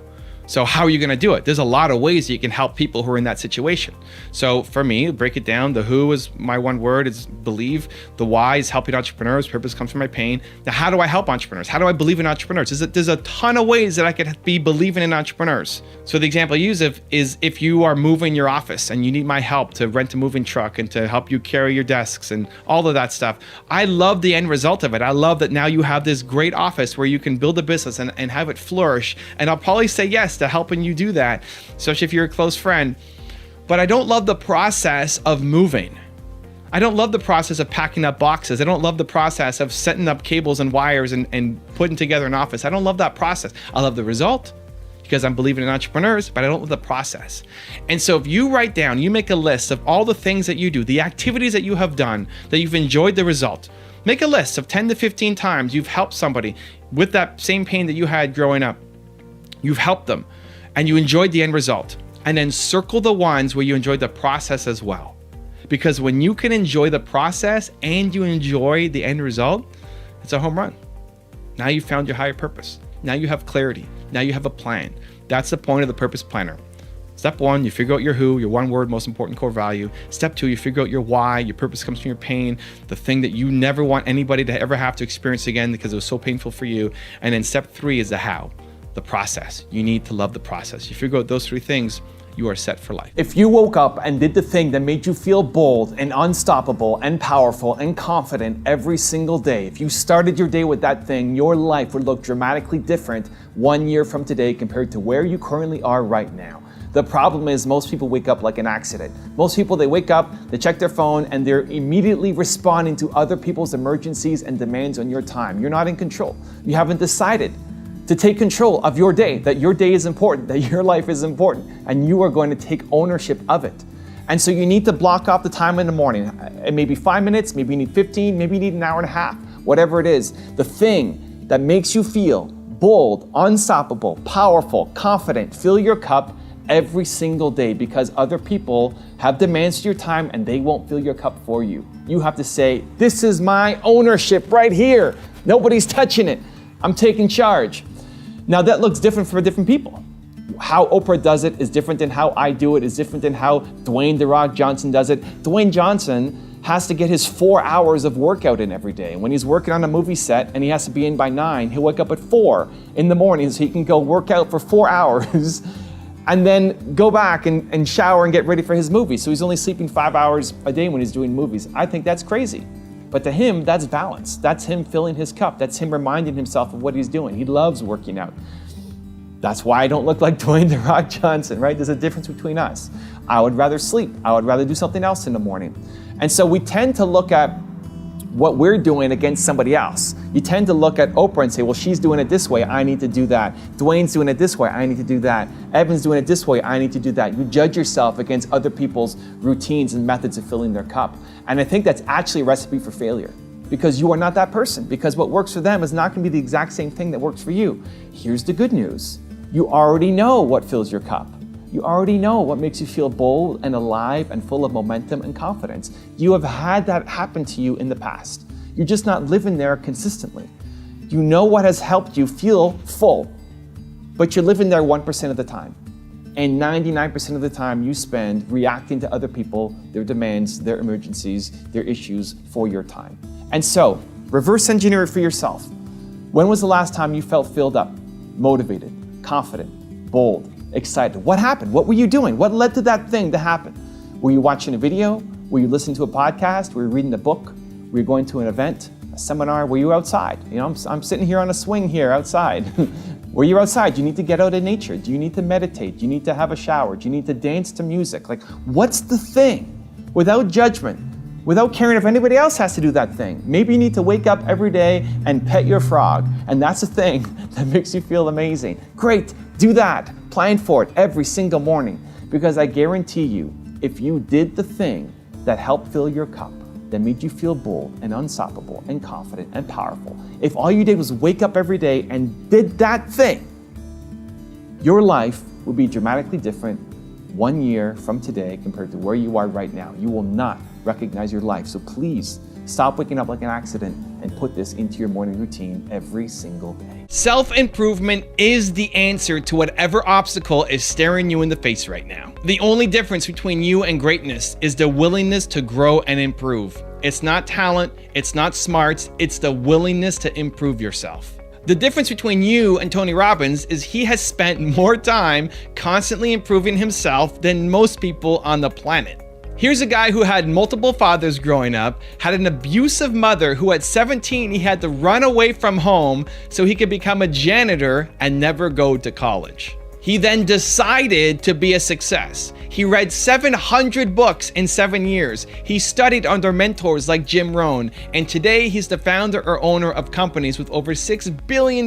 So how are you going to do it? There's a lot of ways that you can help people who are in that situation. So for me, break it down. The who is my one word, is believe. The why is helping entrepreneurs. Purpose comes from my pain. Now, how do I help entrepreneurs? How do I believe in entrepreneurs? There's a ton of ways that I could be believing in entrepreneurs. So the example I use is if you are moving your office and you need my help to rent a moving truck and to help you carry your desks and all of that stuff. I love the end result of it. I love that now you have this great office where you can build a business and have it flourish. And I'll probably say yes to helping you do that, especially if you're a close friend. But I don't love the process of moving. I don't love the process of packing up boxes. I don't love the process of setting up cables and wires and putting together an office. I don't love that process. I love the result because I'm believing in entrepreneurs, but I don't love the process. And so if you write down, you make a list of all the things that you do, the activities that you have done, that you've enjoyed the result. Make a list of 10 to 15 times you've helped somebody with that same pain that you had growing up. You've helped them and you enjoyed the end result. And then circle the ones where you enjoyed the process as well. Because when you can enjoy the process and you enjoy the end result, it's a home run. Now you found your higher purpose. Now you have clarity. Now you have a plan. That's the point of the purpose planner. Step 1, you figure out your who, your one word, most important core value. Step 2, you figure out your why. Your purpose comes from your pain, the thing that you never want anybody to ever have to experience again because it was so painful for you. And then step 3 is the how. The process. You need to love the process. You figure out those 3 things, you are set for life. If you woke up and did the thing that made you feel bold and unstoppable and powerful and confident every single day, if you started your day with that thing, your life would look dramatically different 1 year from today compared to where you currently are right now. The problem is most people wake up like an accident. Most people, they wake up, they check their phone, and they're immediately responding to other people's emergencies and demands on your time. You're not in control. You haven't decided to take control of your day, that your day is important, that your life is important, and you are going to take ownership of it. And so you need to block off the time in the morning. It may be 5 minutes, maybe you need 15, maybe you need an hour and a half, whatever it is. The thing that makes you feel bold, unstoppable, powerful, confident, fill your cup every single day, because other people have demands to your time and they won't fill your cup for you. You have to say, this is my ownership right here. Nobody's touching it. I'm taking charge. Now that looks different for different people. How Oprah does it is different than how I do it, is different than how Dwayne "The Rock" Johnson does it. Dwayne Johnson has to get his 4 hours of workout in every day. When he's working on a movie set and he has to be in by 9, he'll wake up at 4 in the morning so he can go work out for 4 hours and then go back and shower and get ready for his movie. So he's only sleeping 5 hours a day when he's doing movies. I think that's crazy. But to him, that's balance. That's him filling his cup. That's him reminding himself of what he's doing. He loves working out. That's why I don't look like Dwayne "The Rock" Johnson, right? There's a difference between us. I would rather sleep. I would rather do something else in the morning. And so we tend to look at what we're doing against somebody else. You tend to look at Oprah and say, well, she's doing it this way, I need to do that. Dwayne's doing it this way, I need to do that. Evan's doing it this way, I need to do that. You judge yourself against other people's routines and methods of filling their cup. And I think that's actually a recipe for failure, because you are not that person, because what works for them is not going to be the exact same thing that works for you. Here's the good news. You already know what fills your cup. You already know what makes you feel bold and alive and full of momentum and confidence. You have had that happen to you in the past. You're just not living there consistently. You know what has helped you feel full, but you're living there 1% of the time. And 99% of the time you spend reacting to other people, their demands, their emergencies, their issues for your time. And so, reverse engineer it for yourself. When was the last time you felt filled up, motivated, confident, bold, excited? What happened? What were you doing? What led to that thing to happen? Were you watching a video? Were you listening to a podcast? Were you reading a book? Were you going to an event, a seminar? Were you outside? You know, I'm sitting here on a swing here outside. Were you outside? Do you need to get out in nature? Do you need to meditate? Do you need to have a shower? Do you need to dance to music? Like, what's the thing? Without judgment, without caring if anybody else has to do that thing. Maybe you need to wake up every day and pet your frog, and that's a thing that makes you feel amazing. Great, do that. Plan for it every single morning, because I guarantee you, if you did the thing that helped fill your cup, that made you feel bold and unstoppable and confident and powerful, if all you did was wake up every day and did that thing, your life would be dramatically different 1 year from today compared to where you are right now. You will not recognize your life. So please stop waking up like an accident and put this into your morning routine every single day. Self-improvement is the answer to whatever obstacle is staring you in the face right now. The only difference between you and greatness is the willingness to grow and improve. It's not talent, it's not smarts, it's the willingness to improve yourself. The difference between you and Tony Robbins is he has spent more time constantly improving himself than most people on the planet. Here's a guy who had multiple fathers growing up, had an abusive mother who at 17 he had to run away from home so he could become a janitor and never go to college. He then decided to be a success. He read 700 books in 7 years. He studied under mentors like Jim Rohn, and today he's the founder or owner of companies with over $6 billion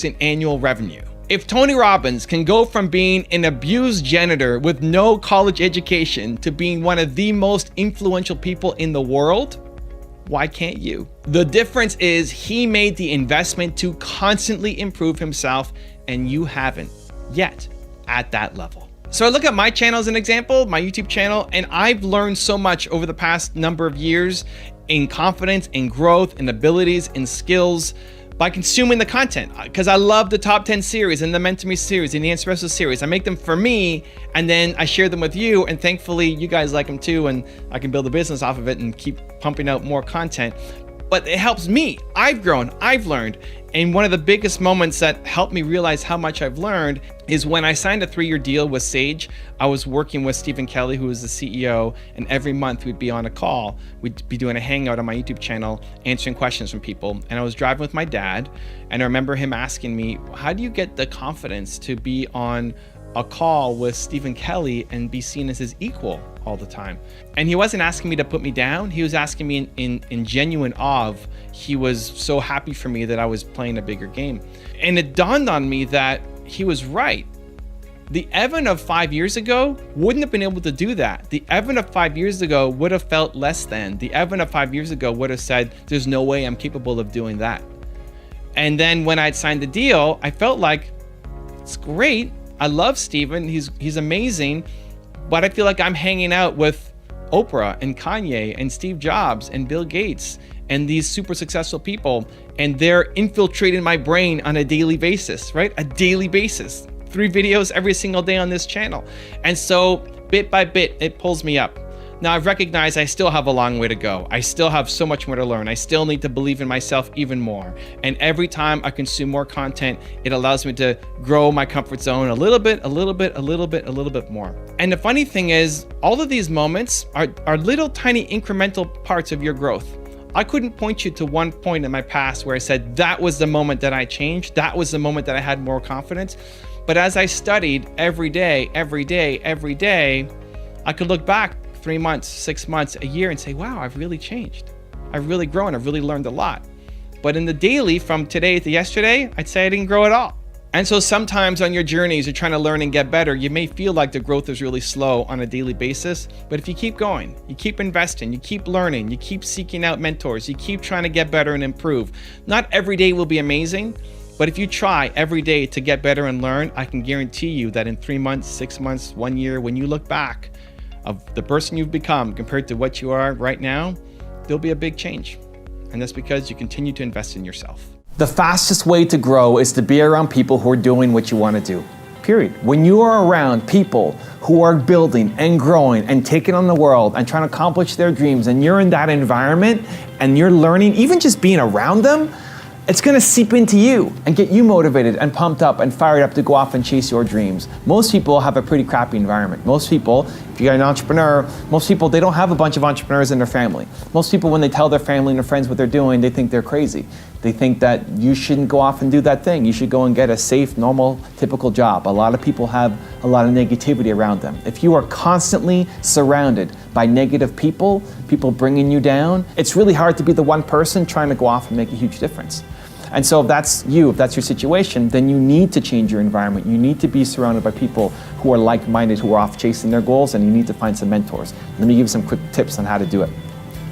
in annual revenue. If Tony Robbins can go from being an abused janitor with no college education to being one of the most influential people in the world, why can't you? The difference is he made the investment to constantly improve himself, and you haven't yet at that level. So I look at my channel as an example, my YouTube channel, and I've learned so much over the past number of years in confidence, in growth, in abilities, in skills, by consuming the content, because I love the top 10 series and the Mentor Me series and the Espresso series. I make them for me, and then I share them with you, and thankfully you guys like them too, and I can build a business off of it and keep pumping out more content. But it helps me. I've grown, I've learned. And one of the biggest moments that helped me realize how much I've learned is when I signed a 3-year deal with Sage. I was working with Stephen Kelly, who is the CEO, and every month we'd be on a call. We'd be doing a hangout on my YouTube channel, answering questions from people. And I was driving with my dad, and I remember him asking me, how do you get the confidence to be on a call with Stephen Kelly and be seen as his equal all the time? And he wasn't asking me to put me down. He was asking me in genuine awe of, he was so happy for me that I was playing a bigger game. And it dawned on me that he was right. The Evan of 5 years ago wouldn't have been able to do that. The Evan of 5 years ago would have felt less than. The Evan of 5 years ago would have said, there's no way I'm capable of doing that. And then when I'd signed the deal, I felt like, it's great. I love Stephen, he's amazing, but I feel like I'm hanging out with Oprah and Kanye and Steve Jobs and Bill Gates and these super successful people, and they're infiltrating my brain on a daily basis, right? A daily basis. 3 videos every single day on this channel. And so bit by bit, it pulls me up. Now I've recognized I still have a long way to go. I still have so much more to learn. I still need to believe in myself even more. And every time I consume more content, it allows me to grow my comfort zone a little bit more. And the funny thing is, all of these moments are little tiny incremental parts of your growth. I couldn't point you to one point in my past where I said, that was the moment that I changed. That was the moment that I had more confidence. But as I studied every day, I could look back 3 months, 6 months, a year and say, wow, I've really changed. I've really grown. I've really learned a lot. But in the daily, from today to yesterday, I'd say I didn't grow at all. And so sometimes on your journeys, you're trying to learn and get better. You may feel like the growth is really slow on a daily basis, but if you keep going, you keep investing, you keep learning, you keep seeking out mentors, you keep trying to get better and improve. Not every day will be amazing, but if you try every day to get better and learn, I can guarantee you that in 3 months, 6 months, 1 year, when you look back of the person you've become compared to what you are right now, there'll be a big change. And that's because you continue to invest in yourself. The fastest way to grow is to be around people who are doing what you want to do. Period. When you are around people who are building and growing and taking on the world and trying to accomplish their dreams, and you're in that environment and you're learning, even just being around them, it's going to seep into you and get you motivated and pumped up and fired up to go off and chase your dreams. Most people have a pretty crappy environment. Most people, if you're an entrepreneur, most people, they don't have a bunch of entrepreneurs in their family. Most people, when they tell their family and their friends what they're doing, they think they're crazy. They think that you shouldn't go off and do that thing. You should go and get a safe, normal, typical job. A lot of people have a lot of negativity around them. If you are constantly surrounded by negative people, people bringing you down, it's really hard to be the one person trying to go off and make a huge difference. And so if that's you, if that's your situation, then you need to change your environment. You need to be surrounded by people who are like-minded, who are off chasing their goals, and you need to find some mentors. Let me give you some quick tips on how to do it.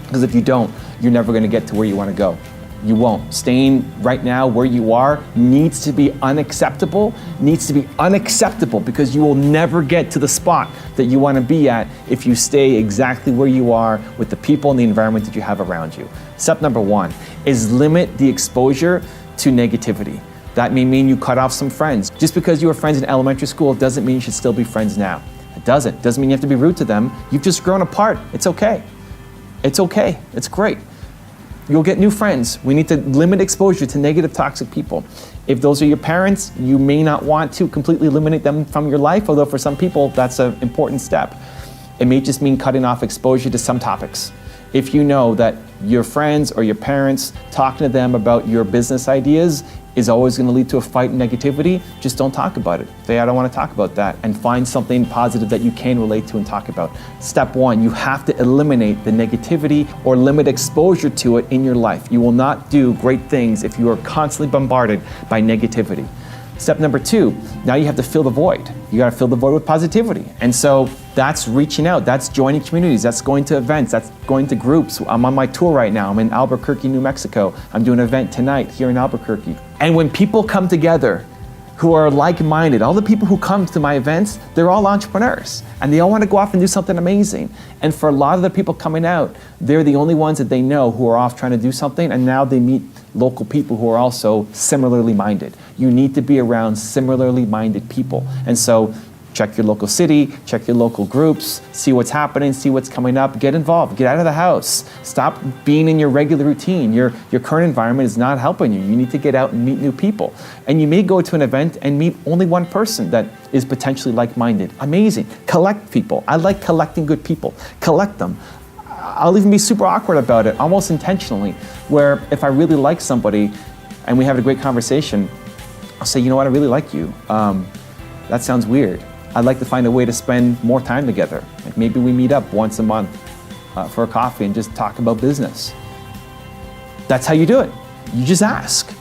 Because if you don't, you're never going to get to where you want to go. You won't. Staying right now where you are needs to be unacceptable, because you will never get to the spot that you want to be at if you stay exactly where you are with the people and the environment that you have around you. Step number 1 is limit the exposure to negativity. That may mean you cut off some friends. Just because you were friends in elementary school doesn't mean you should still be friends now. It doesn't. Doesn't mean you have to be rude to them. You've just grown apart. It's okay. It's okay. It's great. You'll get new friends. We need to limit exposure to negative, toxic people. If those are your parents, you may not want to completely eliminate them from your life, although for some people, that's an important step. It may just mean cutting off exposure to some topics. If you know that your friends or your parents talking to them about your business ideas is always going to lead to a fight and negativity, just don't talk about it. Say, I don't want to talk about that, and find something positive that you can relate to and talk about. Step 1, you have to eliminate the negativity or limit exposure to it in your life. You will not do great things if you are constantly bombarded by negativity. Step number 2, now you have to fill the void. You got to fill the void with positivity. And so that's reaching out, that's joining communities, that's going to events, that's going to groups. I'm on my tour right now. I'm in Albuquerque, New Mexico. I'm doing an event tonight here in Albuquerque. And when people come together who are like-minded, all the people who come to my events, they're all entrepreneurs and they all want to go off and do something amazing. And for a lot of the people coming out, they're the only ones that they know who are off trying to do something, and now they meet local people who are also similarly minded. You need to be around similarly minded people. And so check your local city, check your local groups, see what's happening, see what's coming up, get involved, get out of the house. Stop being in your regular routine. Your current environment is not helping you. You need to get out and meet new people. And you may go to an event and meet only one person that is potentially like-minded. Amazing. Collect people. I like collecting good people. Collect them. I'll even be super awkward about it, almost intentionally, where if I really like somebody and we have a great conversation, I'll say, you know what, I really like you. That sounds weird. I'd like to find a way to spend more time together. Like maybe we meet up once a month for a coffee and just talk about business. That's how you do it. You just ask.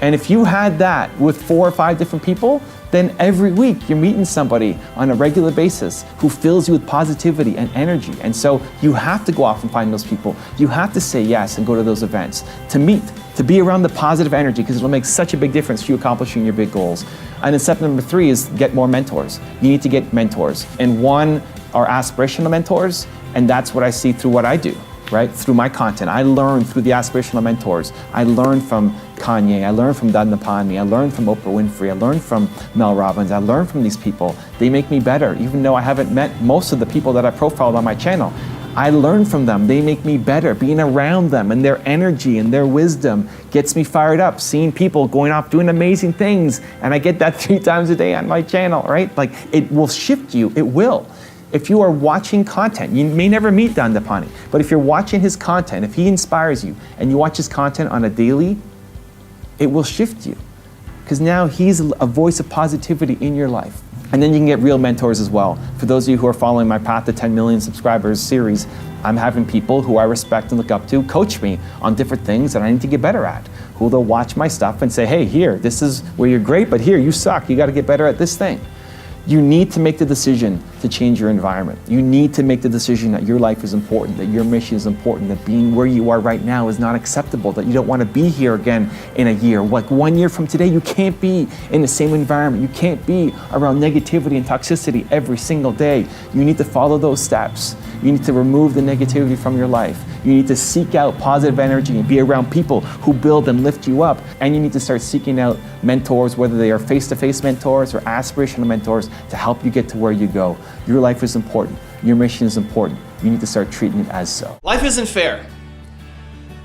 And if you had that with 4 or 5 different people, then every week you're meeting somebody on a regular basis who fills you with positivity and energy. And so you have to go off and find those people. You have to say yes and go to those events to meet, to be around the positive energy, because it'll make such a big difference for you accomplishing your big goals. And then step number 3 is get more mentors. You need to get mentors. And one are aspirational mentors, and that's what I see through what I do, right? Through my content. I learn through the aspirational mentors. I learn from Kanye, I learned from Dandapani, I learned from Oprah Winfrey, I learned from Mel Robbins, I learned from these people. They make me better, even though I haven't met most of the people that I profiled on my channel. I learn from them, they make me better. Being around them and their energy and their wisdom gets me fired up. Seeing people going off doing amazing things, and I get that 3 times a day on my channel, right? Like, it will shift you, it will. If you are watching content, you may never meet Dandapani, but if you're watching his content, if he inspires you and you watch his content on a daily, it will shift you, because now he's a voice of positivity in your life. And then you can get real mentors as well. For those of you who are following my Path to 10 Million Subscribers series, I'm having people who I respect and look up to coach me on different things that I need to get better at. Who they'll watch my stuff and say, hey, here, this is where you're great, but here, you suck. You got to get better at this thing. You need to make the decision to change your environment. You need to make the decision that your life is important, that your mission is important, that being where you are right now is not acceptable, that you don't want to be here again in a year. Like 1 year from today, you can't be in the same environment. You can't be around negativity and toxicity every single day. You need to follow those steps. You need to remove the negativity from your life. You need to seek out positive energy and be around people who build and lift you up. And you need to start seeking out mentors, whether they are face-to-face mentors or aspirational mentors, to help you get to where you go. Your life is important. Your mission is important. You need to start treating it as so. Life isn't fair.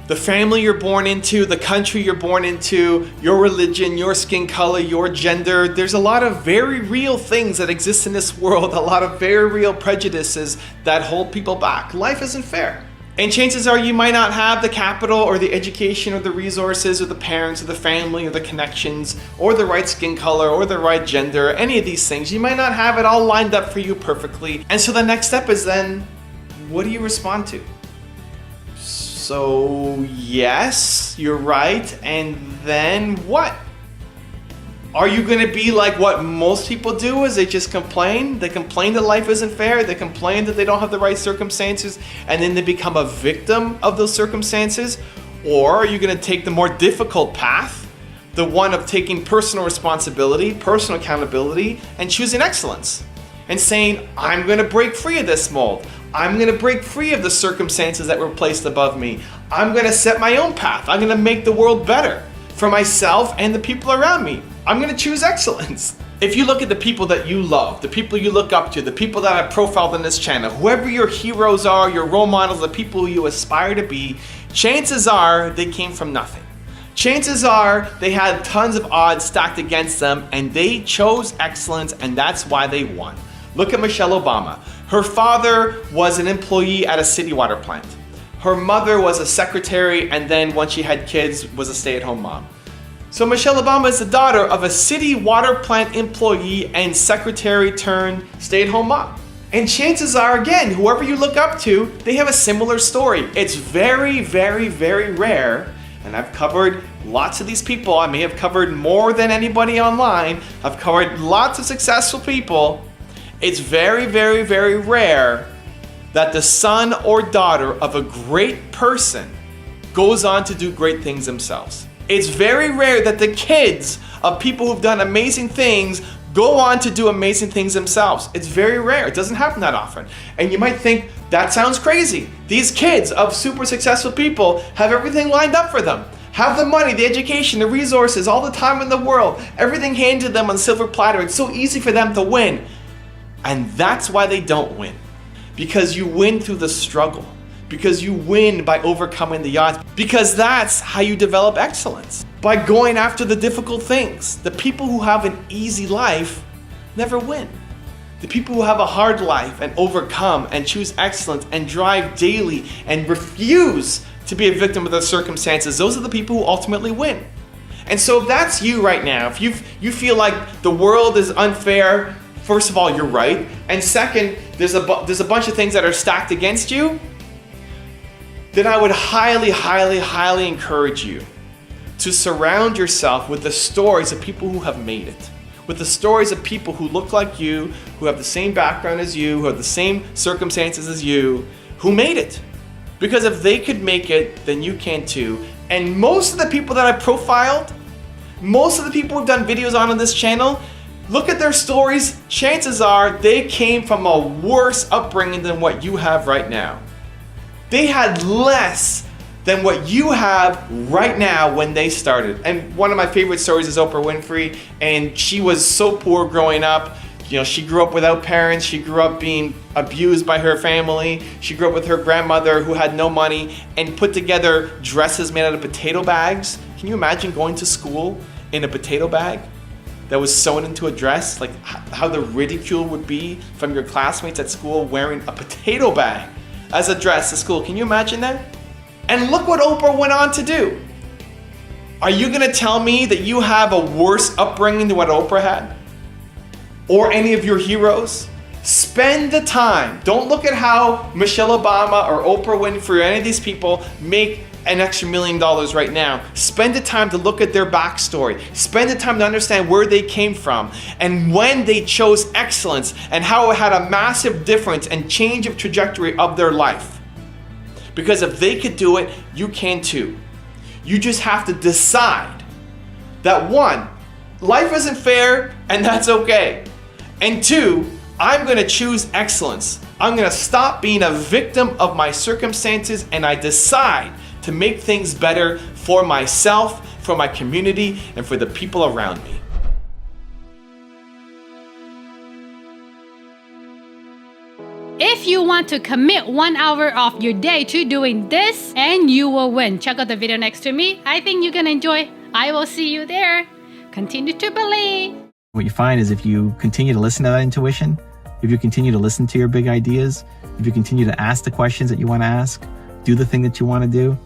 The family you're born into, the country you're born into, your religion, your skin color, your gender, there's a lot of very real things that exist in this world, a lot of very real prejudices that hold people back. Life isn't fair. And chances are you might not have the capital or the education or the resources or the parents or the family or the connections or the right skin color or the right gender, any of these things. You might not have it all lined up for you perfectly. And so the next step is then, what do you respond to? So yes, you're right, and then what? Are you gonna be like what most people do, is they just complain? They complain that life isn't fair, they complain that they don't have the right circumstances, and then they become a victim of those circumstances? Or are you gonna take the more difficult path, the one of taking personal responsibility, personal accountability, and choosing excellence? And saying, I'm gonna break free of this mold. I'm gonna break free of the circumstances that were placed above me. I'm gonna set my own path. I'm gonna make the world better for myself and the people around me. I'm gonna choose excellence. If you look at the people that you love, the people you look up to, the people that I've profiled on this channel, whoever your heroes are, your role models, the people who you aspire to be, chances are they came from nothing. Chances are they had tons of odds stacked against them and they chose excellence, and that's why they won. Look at Michelle Obama. Her father was an employee at a city water plant. Her mother was a secretary, and then once she had kids was a stay-at-home mom. So Michelle Obama is the daughter of a city water plant employee and secretary turned stay-at-home mom. And chances are, again, whoever you look up to, they have a similar story. It's very, very, very rare, and I've covered lots of these people. I may have covered more than anybody online. I've covered lots of successful people. It's very, very, very rare that the son or daughter of a great person goes on to do great things themselves. It's very rare that the kids of people who've done amazing things go on to do amazing things themselves. It's very rare. It doesn't happen that often. And you might think, that sounds crazy. These kids of super successful people have everything lined up for them. Have the money, the education, the resources, all the time in the world, everything handed them on silver platter. It's so easy for them to win. And that's why they don't win. Because you win through the struggle. Because you win by overcoming the odds. Because that's how you develop excellence. By going after the difficult things. The people who have an easy life never win. The people who have a hard life and overcome and choose excellence and drive daily and refuse to be a victim of their circumstances, those are the people who ultimately win. And so if that's you right now, if you feel like the world is unfair, first of all, you're right. And second, there's a bunch of things that are stacked against you, then I would highly, highly, highly encourage you to surround yourself with the stories of people who have made it. With the stories of people who look like you, who have the same background as you, who have the same circumstances as you, who made it. Because if they could make it, then you can too. And most of the people that I profiled, most of the people who've done videos on this channel, look at their stories, chances are they came from a worse upbringing than what you have right now. They had less than what you have right now when they started. And one of my favorite stories is Oprah Winfrey, and she was so poor growing up. You know, she grew up without parents, she grew up being abused by her family, she grew up with her grandmother who had no money and put together dresses made out of potato bags. Can you imagine going to school in a potato bag that was sewn into a dress? Like how the ridicule would be from your classmates at school wearing a potato bag as a dress to school. Can you imagine that? And look what Oprah went on to do. Are you gonna tell me that you have a worse upbringing than what Oprah had? Or any of your heroes? Spend the time. Don't look at how Michelle Obama or Oprah Winfrey or any of these people make an extra $1 million right now. Spend the time to look at their backstory. Spend the time to understand where they came from and when they chose excellence and how it had a massive difference and change of trajectory of their life. Because if they could do it, you can too. You just have to decide that 1, life isn't fair and that's okay. And 2, I'm gonna choose excellence. I'm gonna stop being a victim of my circumstances and I decide to make things better for myself, for my community, and for the people around me. If you want to commit 1 hour of your day to doing this, and you will win. Check out the video next to me. I think you're gonna enjoy. I will see you there. Continue to believe. What you find is if you continue to listen to that intuition, if you continue to listen to your big ideas, if you continue to ask the questions that you want to ask, do the thing that you want to do,